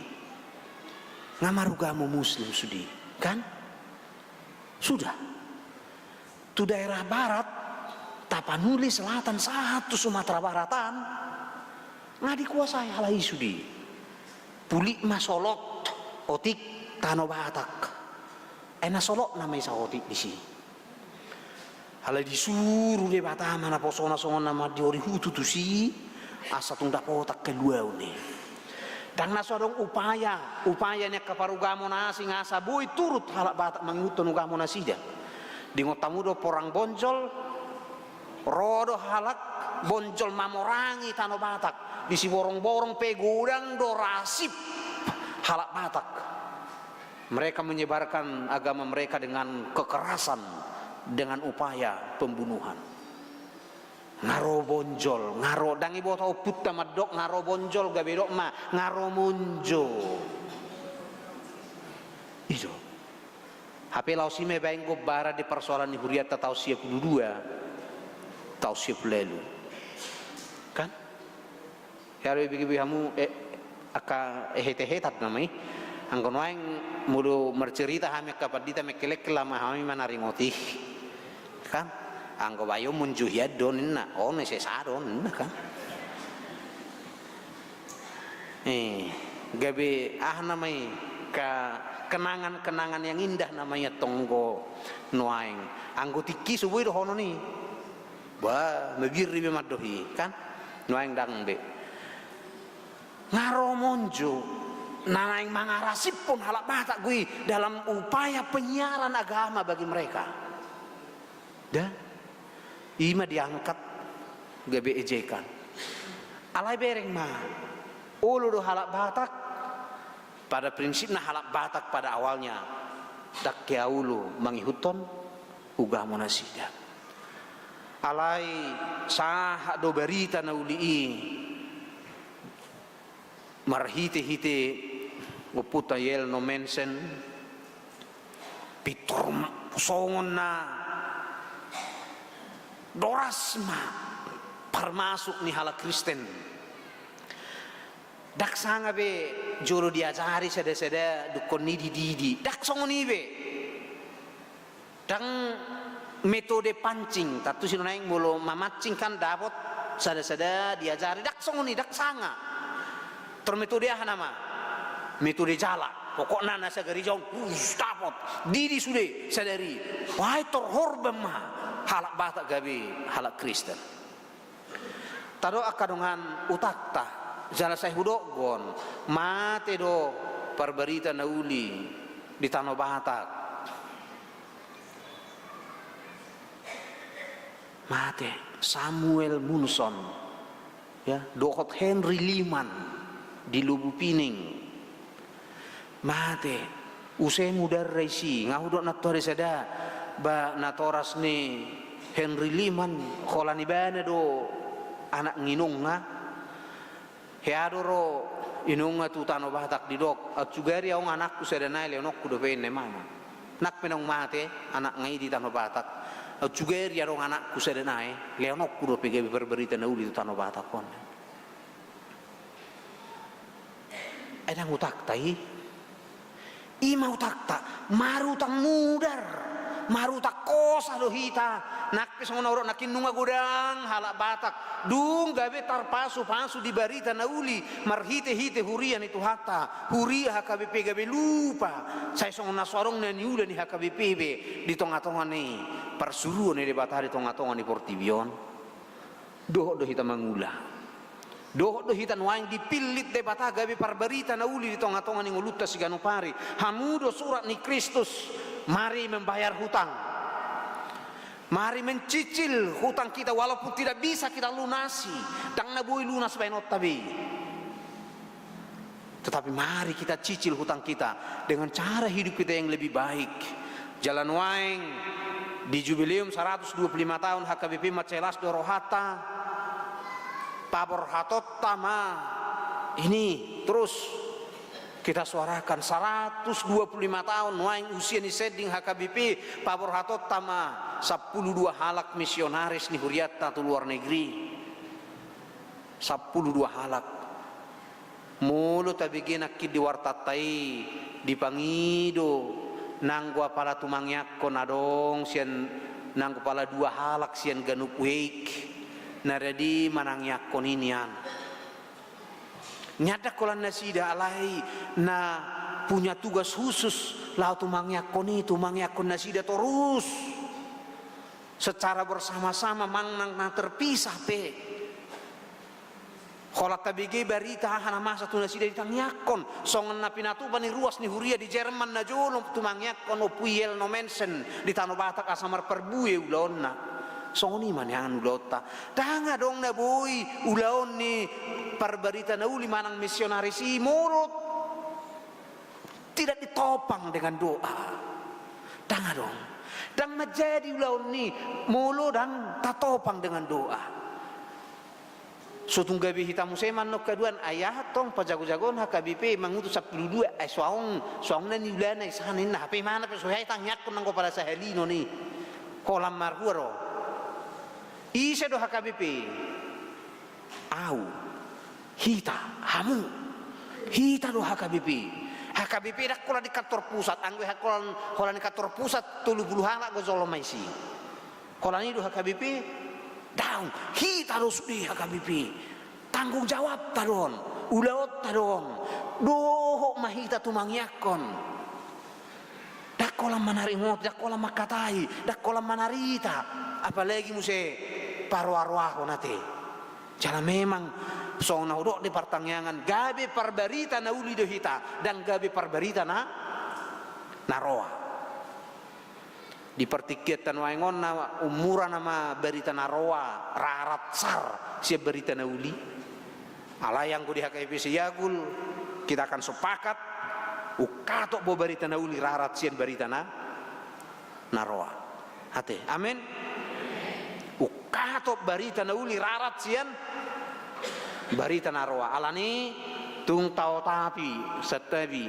ngamarugamu muslim sudi kan sudah tu daerah barat Tapanuli selatan satu Sumatera Baratan nggak dikuasai halai sudi pulik masolok otik Tano Batak, enak solok namai saotik di sini. Halai disuruh de Batam mana posona songon nama diori hutu tu si, asatung dapotak kedua ini. Dan nasodong upayanya keparugamo nasi ngasa boy turut halak Batak mengutun ugamo nasida. Di ngotamudo porang bonjol, rodo halak bonjol mamorangi Tano Batak. Di si borong-borong pegudang do rasip halak Batak. Mereka menyebarkan agama mereka dengan kekerasan, dengan upaya pembunuhan. Ngaro bonjol, ngaro dangi botau putta madok ngaro bonjol gabedok ma ngaro monjo. Itu. HP lau sime baing go bara di persoalan ni huriat tau siap dua tau siap lelu kan karo bigi hamu aka hetat namai anggon waing mulu mercerita hame kapadita mekelek lama hami manaringoti kan anggo bayo munjuhiad donin na one sesadon kan gabe namai kenangan-kenangan yang indah namanya tonggo nuaing anggo tiki subuh do hono ni ba megiri be madohi kan nuaing dang be ngaromonjo nanaing mangarasip pun halak batak gue dalam upaya penyiaran agama bagi mereka dah ima diangkat gabe ejekan alai bereng mah ulu do halak batak pada prinsipnya halak batak pada awalnya dak kiaulu mangihuton uga monasida alai sah do berita na ulii marhite-hite uputa yel no mensen pitur songon na dorasma termasuk ni halak Kristen dak sanga be juru diajari seda-seda dukon didi dak songoni be dang metode pancing tatu sinonaing mulo mamancing kan dapat sada-sada diajari dak songoni dak sanga ter metode nama metode jala pokoknya nasa garijong dapat didi sude sadari wahai terhorban mah halak batak gabe halak Kristen tado akadongan utakta jala saya hudok gon mate do perberita nauli di Tanah Batak mate Samuel Munson ya dokot Henry Liman di Lubu Pining mate usai mudar reisi ngahudok natore sada ba natoras ni Henry Liman kolani bana do anak nginung nga headoro inunga tu Tanah Batak di dok at sugari ang anak ko sa danay leonok ko do pene mama nak penong mate anak ngai di Tanah Batak at sugari ang anak ko sa danay leonok ko do pege berberita na uli tu Tanah Batak kon edang utak tai ima utak ta marutang mudar marutak kosa do hita nak pesong nauro nakin nunga gudang halak Batak dung gabe tarpasu pasu di barita nauli marhite hite hurian itu hata huria HKBP gabe lupa saya song naswarong na niula ni HKBP be di tonga-tonga ni persuruan ni debatari tonga-tonga ni Portibion doh hita mangula doh hita nuaing dipilit debata gabe parbarita nauli di tonga-tonga ni nguluta siganupari hamudo surat ni Kristus mari membayar hutang mari mencicil hutang kita walaupun tidak bisa kita lunasi dang nabui lunas bainot tabi tetapi mari kita cicil hutang kita dengan cara hidup kita yang lebih baik jalan waing di jubileum 125 tahun HKBP Macelas Dorohata Pabor Hatot Tama ini terus kita suarakan 125 tahun waing usia ni seding HKBP Pabor Hatot Tama 12 halak misionaris ni huriata tu luar negeri 12 halak mulut tabigin akid di wartatai di pangido nanggo pala tumangyak konadong sian nanggo pala 2 halak sian ganuk weik naradi manangyak koninian nyata kolan nasida alai na punya tugas khusus lau tumangyakon itu mangyakon nasida terus secara bersama-sama mangnang na terpisah pe kolat tabige barita hana masa tu nasida ditangyakon songan na pinatuban ni ruas ni huria di Jerman na jolong tumangyakon o puyel no mensen di Tanah Batak asamar perbuye ulon na songoni man yang ulota tanga dong na boy ulaon ni parbarita na uli manang misionaris si murut tidak ditopang dengan doa tanga dong dan menjadi ulaon ni mulu dan tatopang dengan doa Sotung gabi hitam seman no kaduan ayah tong pajago-jagon HKBP mangutus 12 ay suang na ni ulana isahanin na hape mana pe suhay tangyak ko nang ko para sa helino ni kolam marhuaro isa do HKBP au hita hamu hita do HKBP dak kola di kantor pusat anggo kola di kantor pusat 30 hala go zolomaisi kola ni do HKBP daun hita do sudi HKBP tanggung jawab taron ulaot taron doho mahita tumangyakon dak kolam manaringot dak kolam makatai dak kolam manarita apalagi muse parwarwaho nate jala memang song naudok di pertangyangan gabe parbarita na uli do hita dan gabe parbarita na naroa di pertikitan waingon na umura nama berita naroa rarat sar siap berita na uli alayang ko di HKBP siyagul kita akan sepakat ukatok bo berita na uli rarat sian berita na naroa hati amin ukatok berita na uli rarat sian berita naroa alani tung tau tapi setabi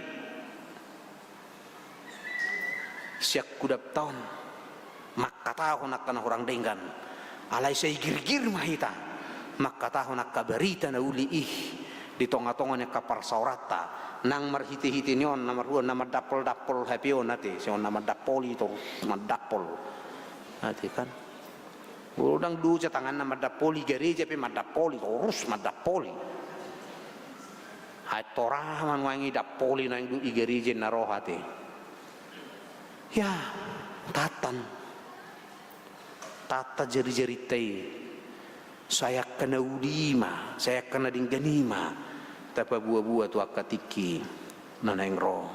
siak kudap tahun maka tahu nak kana orang denggan alai say girgir mahita maka tahu nak kabarita na uli di tonga-tonga nya kapar saurata nang marhiti-hiti nyon nama ruan nama dapol hapion nate sion nama dapoli to nama dapol nate kan udang du ca tangan nama dapoli gereja pe madapoli urus madapoli hai torah man wangi dapoli nang du gereja na rohate ya tata jari-jari tei saya kena ulima saya kena dingganima tapa buah-buah tu akatiki naneng roh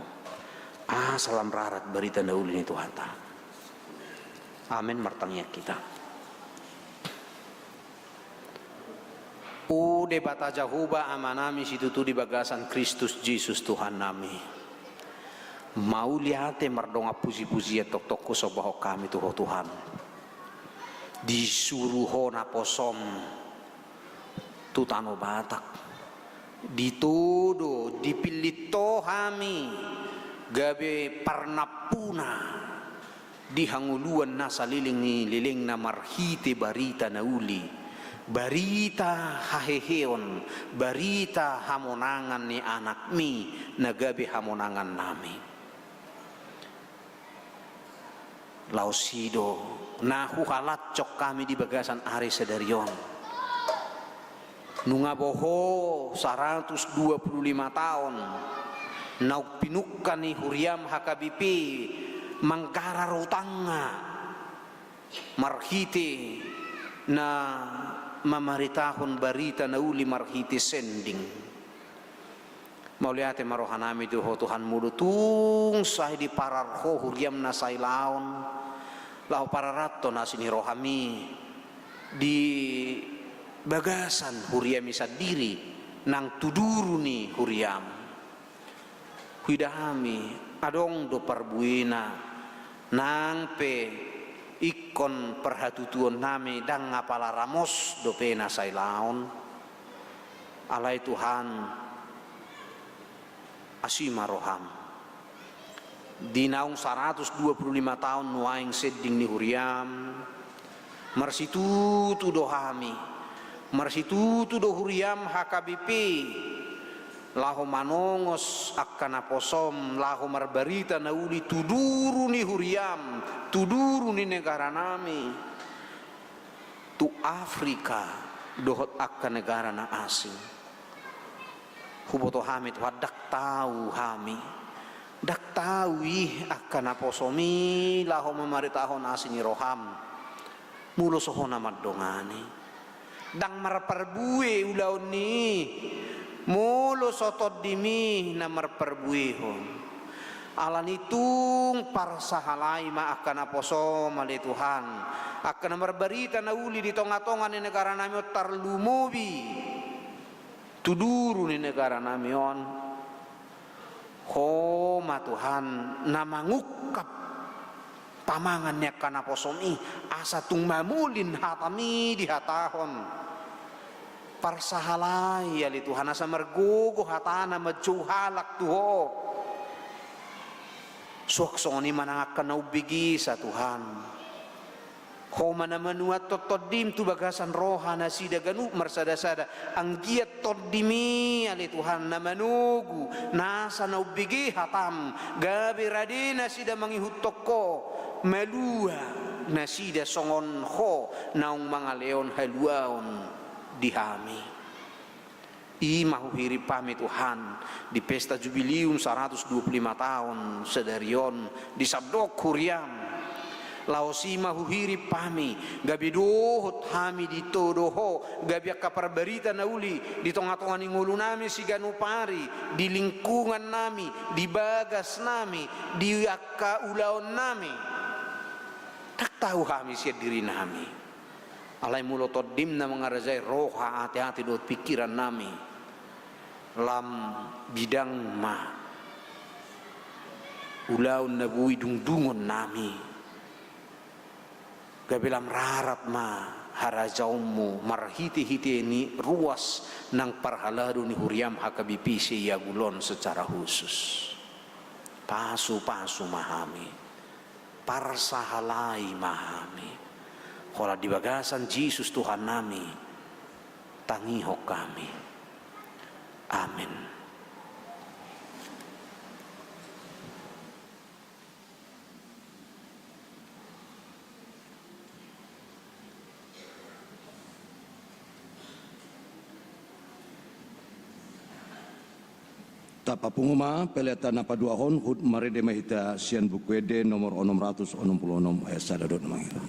salam rarat berita nauli ni Tuhan ta amin martangnya kita debata Jahoba amanami situ di bagasan Kristus Yesus Tuhan nami mau lihat merdonga puji-puji tok-tok ko sobaho kami Tuhan disuruh hona posom tutano Batak ditudo dipilito kami gabe parnapuna dihanguluan na saliling ni liling na marhite barita na uli barita haheheon barita hamonangan ni anak mi na gabe hamonangan nami lausido nahu halat cok kami di bagasan are sedarion nunga boho 125 tahun nauk pinukan ni huriam HKBP mangkara rutanga marhite na mamaritahon barita na uli marhite sending mauliate marohanami Tuhan mudutung sahi di pararho huriam na sailaon lau pararato na sini rohami di bagasan huriam isa diri nang tuduru ni huriam huidahami adong do parbuina nang pe ikon perhatutuan nami dang ngapala ramos do pena sailaon alai Tuhan asima roham di naung 125 tahun nuaing seding ni huriam marsitutu dohami marsitutu do huriam HKBP lahu manongos akkana posom lahu marbarita na uli tuduru ni huriam tuduru ni negara nami tu Afrika dohot akka negara na asing huboto hamid wadak tahu hami dak tahu akkana posomi lahu mamaritahon asing roham mulo sohona maddongani dang marparbue ulaon ni mulo sotod dimi na marparbuehon alan itung parsahalai ma akan aposo mali Tuhan akan marbarita na uli di tonga-tonga ni negara nami tarlumobi tuduru ni negara nami on ma Tuhan na mangukap pamangannya kana posomi asa tung mamulin hatami di hatahon parsahalai ali Tuhan asa margogo hatana majuhalak tuho suaksoni manangakan na ubigi sa Tuhan ho manamanuat totodim tu bagasan roha na sida ganu marsada-sada ang giat todimi ali Tuhan na manugu nasa na ubigi hatam gabi radina sida mangihutok ko melua na sida songon ho naung mga leon haluaon dihami mahuhiri pami Tuhan di pesta jubilium 125 tahun sedarion di sabdok Kuriam lausi mahuhiri pami gabi dohot hami di todoho gabi kaparbarita na uli di tonga-tonga ni ngulu nami si ganupari di lingkungan nami di bagas nami di akaulaon nami tak tahu kami siya diri nami alay mulotodim na mga razay roha hati-hati doot pikiran nami lam bidang ma ulaon na buwi dungdungon nami gabilam rarat ma harajaumu marhiti-hiti ini ruas ng parhalado ni Huriam hakabipi siya gulon secara khusus pasu-pasu mahami parsahalai mahami kalau di bagasan Yesus Tuhan nami tangihok kami amin. Tapapunguma peleta napaduahon hud marede mahita sian bukwede nomor 666 ayat sadadot mangita.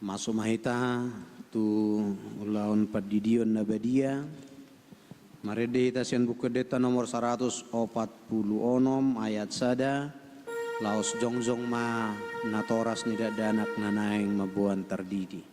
Masuk mahita tu ulaun padidion nabadia. Marede itasian buku deta nomor 146 ayat sada. Laos jongjong ma natoras nida danak nanaeng mabuan terdidi.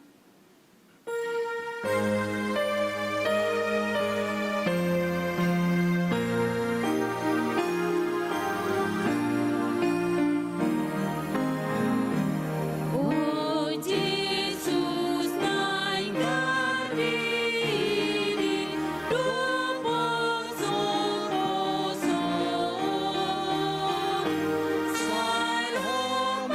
Oh Yesus naik berdiri, dumpung sungguh-sungguh, Salom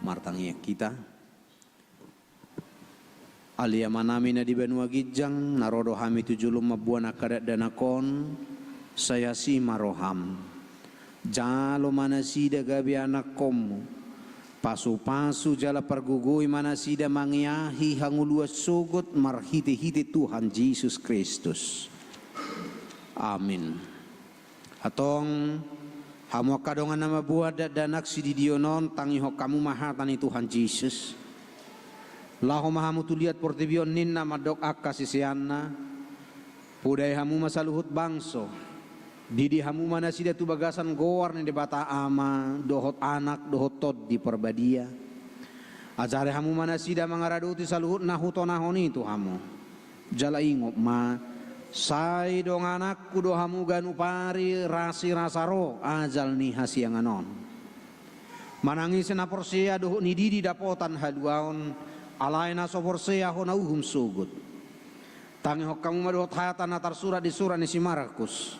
Martangi kita. Alia manami na di benua gijang narodo hami tujulum mabuan akadat danakon saya si maroham jalo mana sida gabi anak komu pasu-pasu jala pergugui mana sida mangiahi hangulua sugut marhiti-hiti Tuhan Yesus Kristus. Amin. Atong hamu kadongan nama buat danak si didionon tangi kamu mahatani Tuhan Yesus. Laho mahamu tu lihat portibion ninna madok akka sisianna pudai hamu masaluhut bangso didi hamu mana sida tu bagasan goar ni debata ama dohot anak dohot tod di perbadia ajare hamu mana sida mangaraduti saluhut nahuto nahoni tu hamu jala ingop ma sai dong anakku do hamu ganu pari rasi rasaro ajal ni hasianganon manangis na porsia dohot ni didi dapotan haluaon alaina soborseya hona uhum sugut tangi hok kamu maduhot hatan atar surat di surat ni si Markus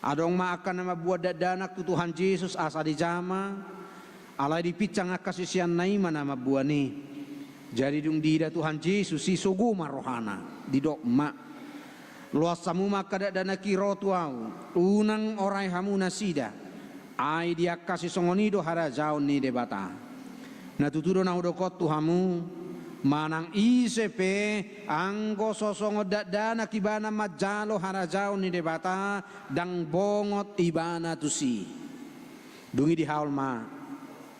adong ma akan nama buat danak tu Tuhan Yesus asa di jama alai dipicang akasisian naima nama buat ni jadi dung dida Tuhan Yesus si sugu marohana di dok ma luas samu maka danak kiro tuau unang orai hamu nasida ai dia kasih songonido hara jaun ni debata na tutudo na udokot tu hamu manang isepe anggo sosongo dana kibana majalo harajao ni debata dang bongot ibana tusi dungi di haul ma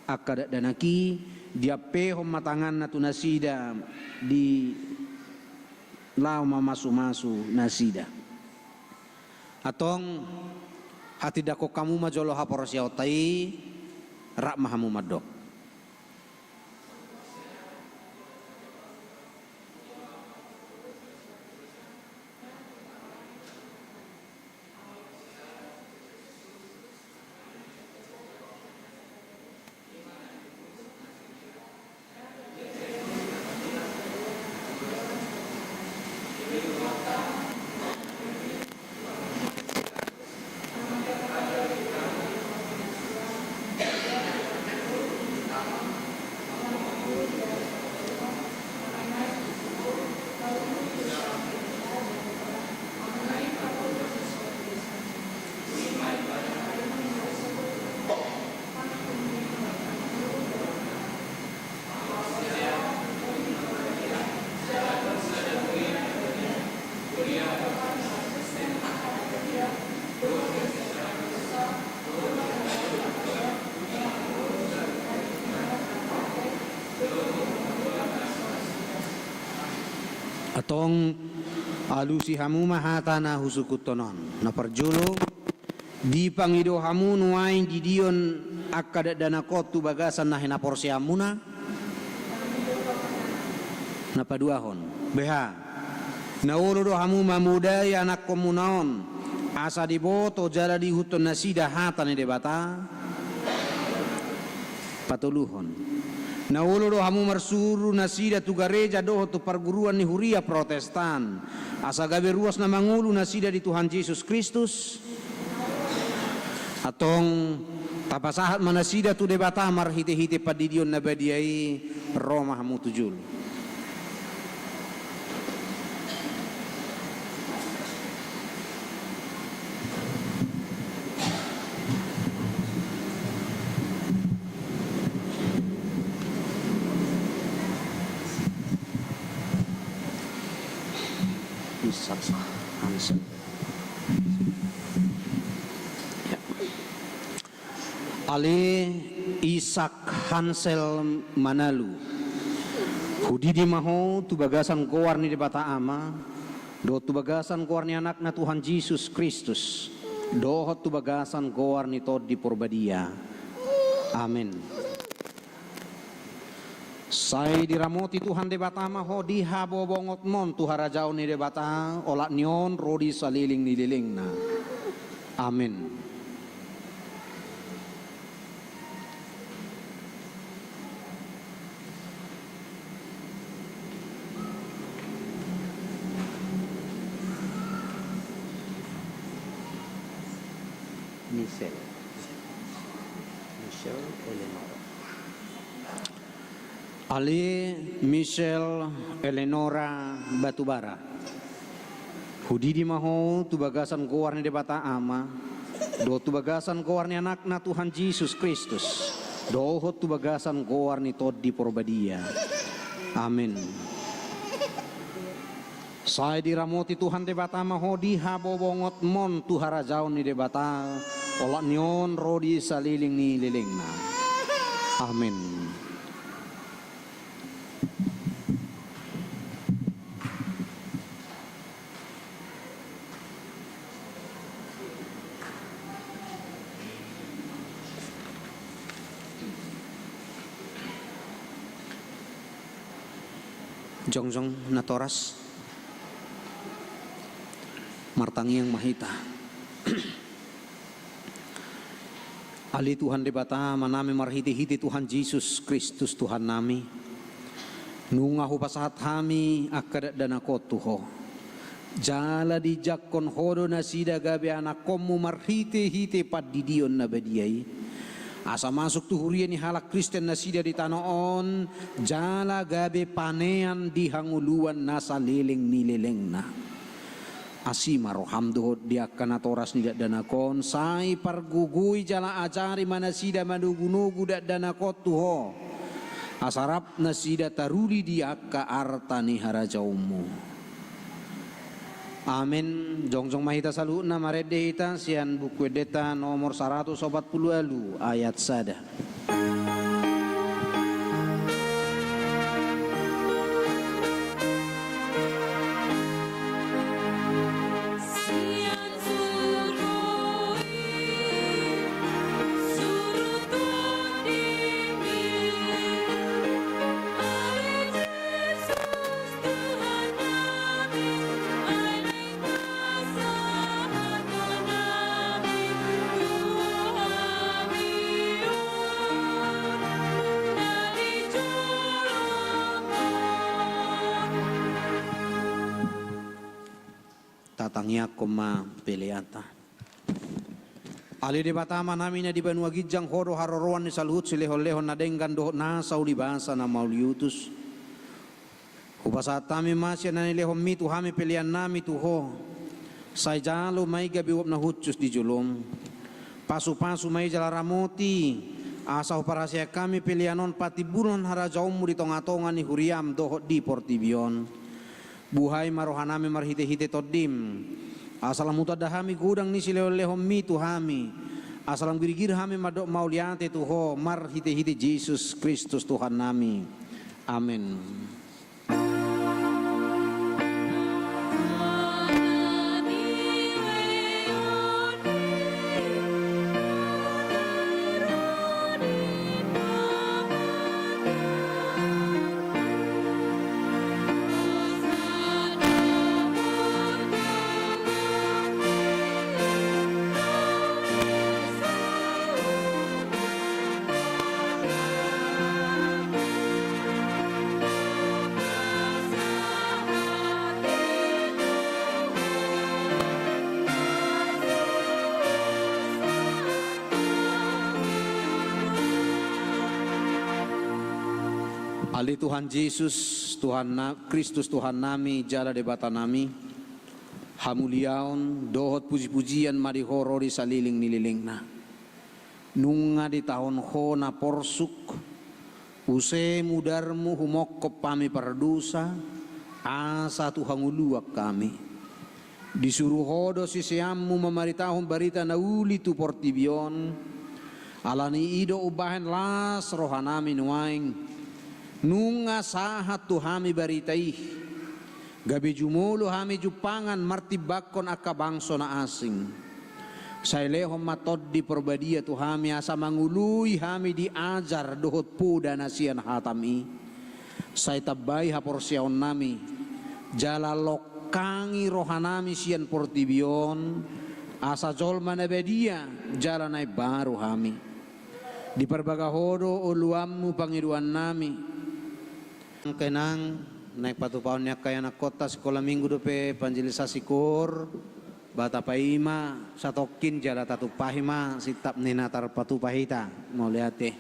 akada danaki dia pehom matangan na tunasida di lau masu nasida atong hati dako kamu majolo haporosya otai rak mahamu madok. Atong alusi hamu mahata na husukutonon na perjulo di pangido hamu nuain di dion akada dana kotu bagasan na hina porsi amuna na paduahon beha na ulo do hamu mamudai anak komunaon asa diboto jala di huton nasida hata ni debata patuluhon na ulo do hamu marsuru nasida tu gareja doho tu perguruan ni huria Protestan asa gabe ruas na mangulu nasida di Tuhan Yesus Kristus atong tapasahat manasida tu debata marhite-hite padidion nabadiai Roma hamu tujul. Isak Hansel. Ya. Ali Isak Hansel Manalu. Hudi di maho tu bagasan koar ni debata ama. Do tu bagasan koar ni anak na Tuhan Yesus Kristus. Dohot tu bagasan koar ni tod di porbadia. Amin. Sai diramoti Tuhan debata maho di habobongot mon tu harajau ni debata olak nion rodi saliling nililing na. Amin. Michelle Eleonora. Ali Michelle Eleonora Batubara. Hudi di maho tu bagasan koar ni debata ama. Do tu bagasan koar ni anak na Tuhan Yesus Kristus. Dohot tu bagasan koar ni tod di porbadia. Amin. Saya diramoti Tuhan debata maho di habobongot mon tu harajau ni debata olak nion rodi saliling ni lilingna. Amin. Jongjong Natoras Martangi yang mahita. Ali Tuhan debata manami marhiti-hiti Tuhan Yesus Kristus Tuhan nami. Nungahu pasahat hami akadat dana kotuho. Jala di jakon hodo nasida gabe anak komu marhiti-hiti padidion na badiai. Asa masuk tu hurian ni halak Kristen nasida di tanoon. Jala gabe panean di hanguluan nasa liling nilileng na. Asima rohamdo dia kana toras ni danakon sai pargugui jala ajari manasida manugunugu dak danakot tuho asarap nasida taruri dia ka artani harajaumu. Amin. Jongjong mahita saluna marede ita sian buku deta nomor 140 ayat sada. Tatangnya koma peleata. Ali debatama namina di Banua Gijang hodo haroroan ni saluhut silehon-lehon nadenggan dohot nasau di bahasa na mauliutus. Upasatami masya nani lehon mitu hami pelian nami tuho. Sai jalo mai gabi wap na hutsus di julum. Pasu-pasu mai jala ramoti. Asa uparasia kami pelianon pati buron harajaumu di tonga-tonga ni huriam dohot di portibion. Buhay marohanami marhite-hite todim. Asalam mutadahami gudang ni silehon-lehon mitu hami. Asalam girigir hami madok mauliate tuho marhite-hite Yesus Kristus Tuhan nami. Amin. Ali Tuhan Yesus Kristus Tuhan nami jala debata nami hamuliaon dohot puji-pujian marihoro di saliling nililingna nunga di tahun ho na porsuk use mudarmu humok pami pardusa asa Tuhan uluak kami disuruh hodo sisiammu memaritahum barita nauli tu portibion, alani ido ubahen las rohanami nuaing, nunga sahat tu hami baritai, gabi jumulu hami jupangan martibakon akka bangso na asing. Sailehom matod di perbadia tu hami asa mangului hami diajar dohot puda nasian hatami. Sai tabai haporsiaon nami jala lokangi rohanami sian portibion asa jolma nabedia jala nai baru hami. Di perbagahodo uluammu pangiduan nami. Kenang naik patupaonnya kaya anak kota sekolah minggu dope panjilisasi kur. Bata paima satokin jala tatu pahima sitap ninatar patu pahita mau lihat deh.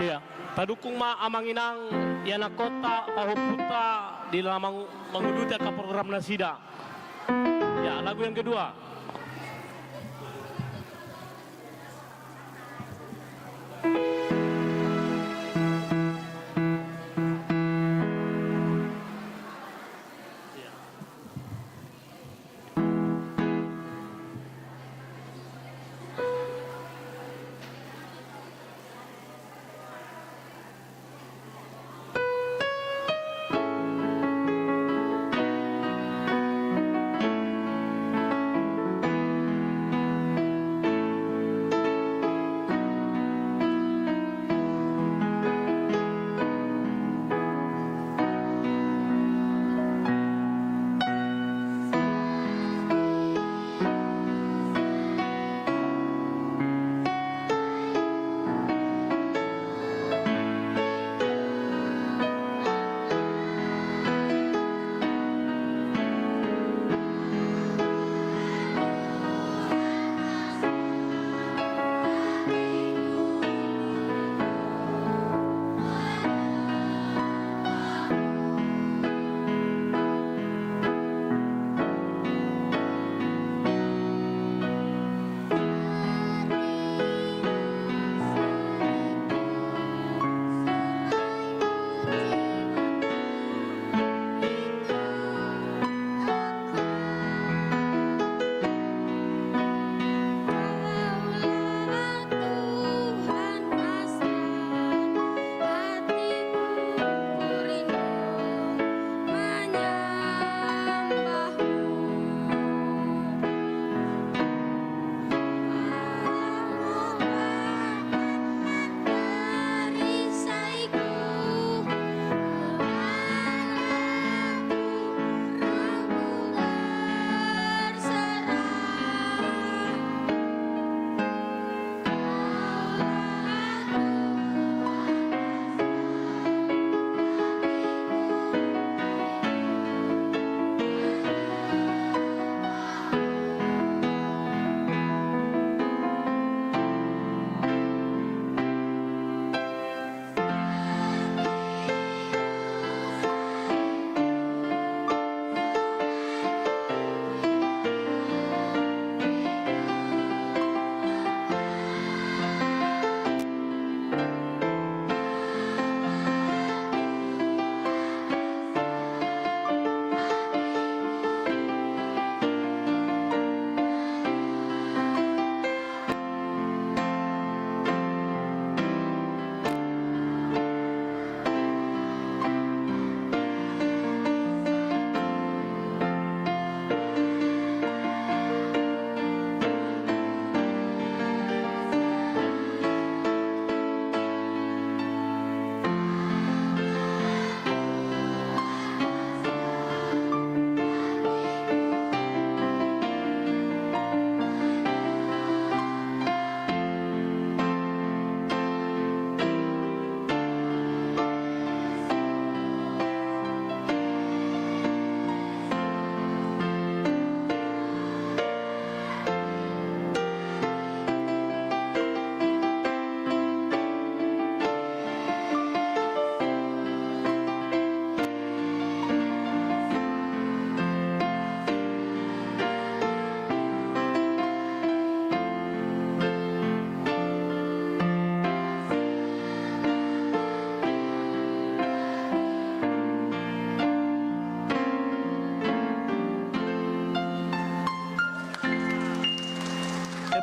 Iya, tadukung ma amanginang yana kota pahuputa di lamang menguduti ke program nasida. Ya, lagu yang kedua.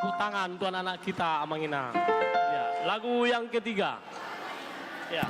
tepuk tangan untuk anak-anak kita Amanginang. Ya, lagu yang ketiga. Ya.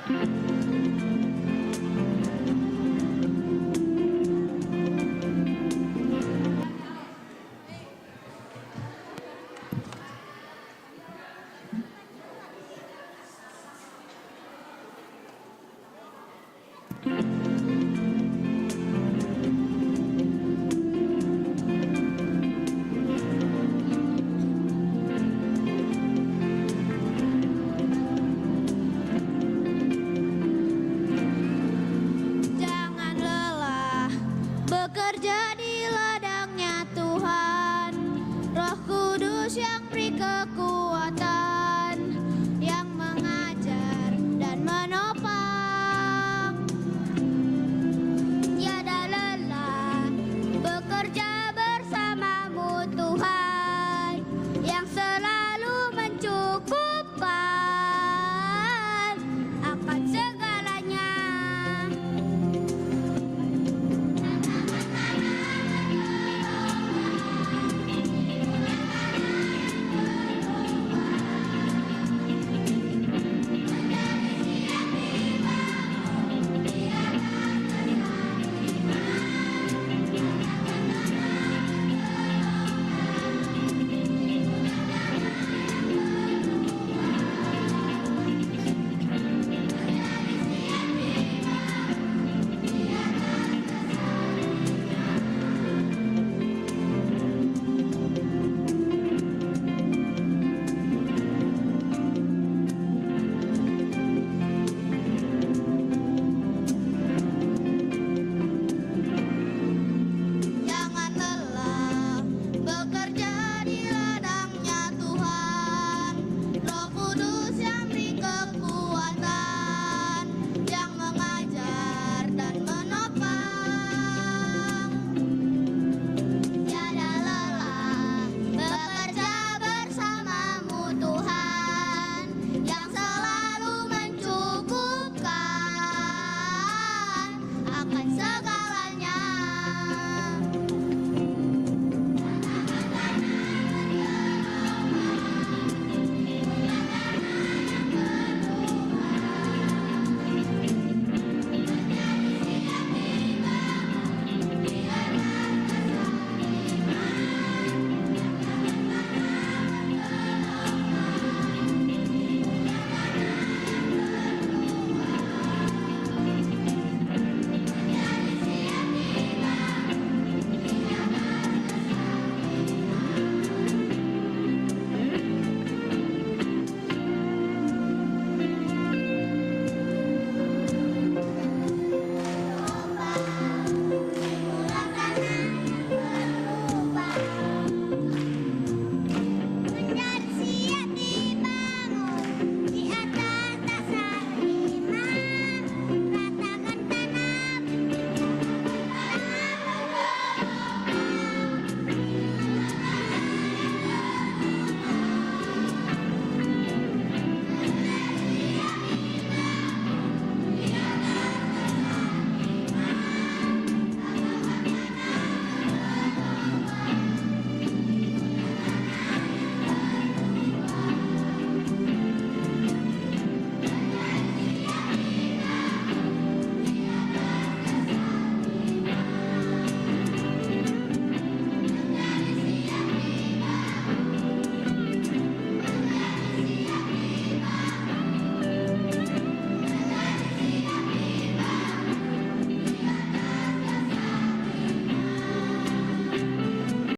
Jangan lelah bekerja di ladangnya Tuhan. Roh Kudus yang beri kekuatan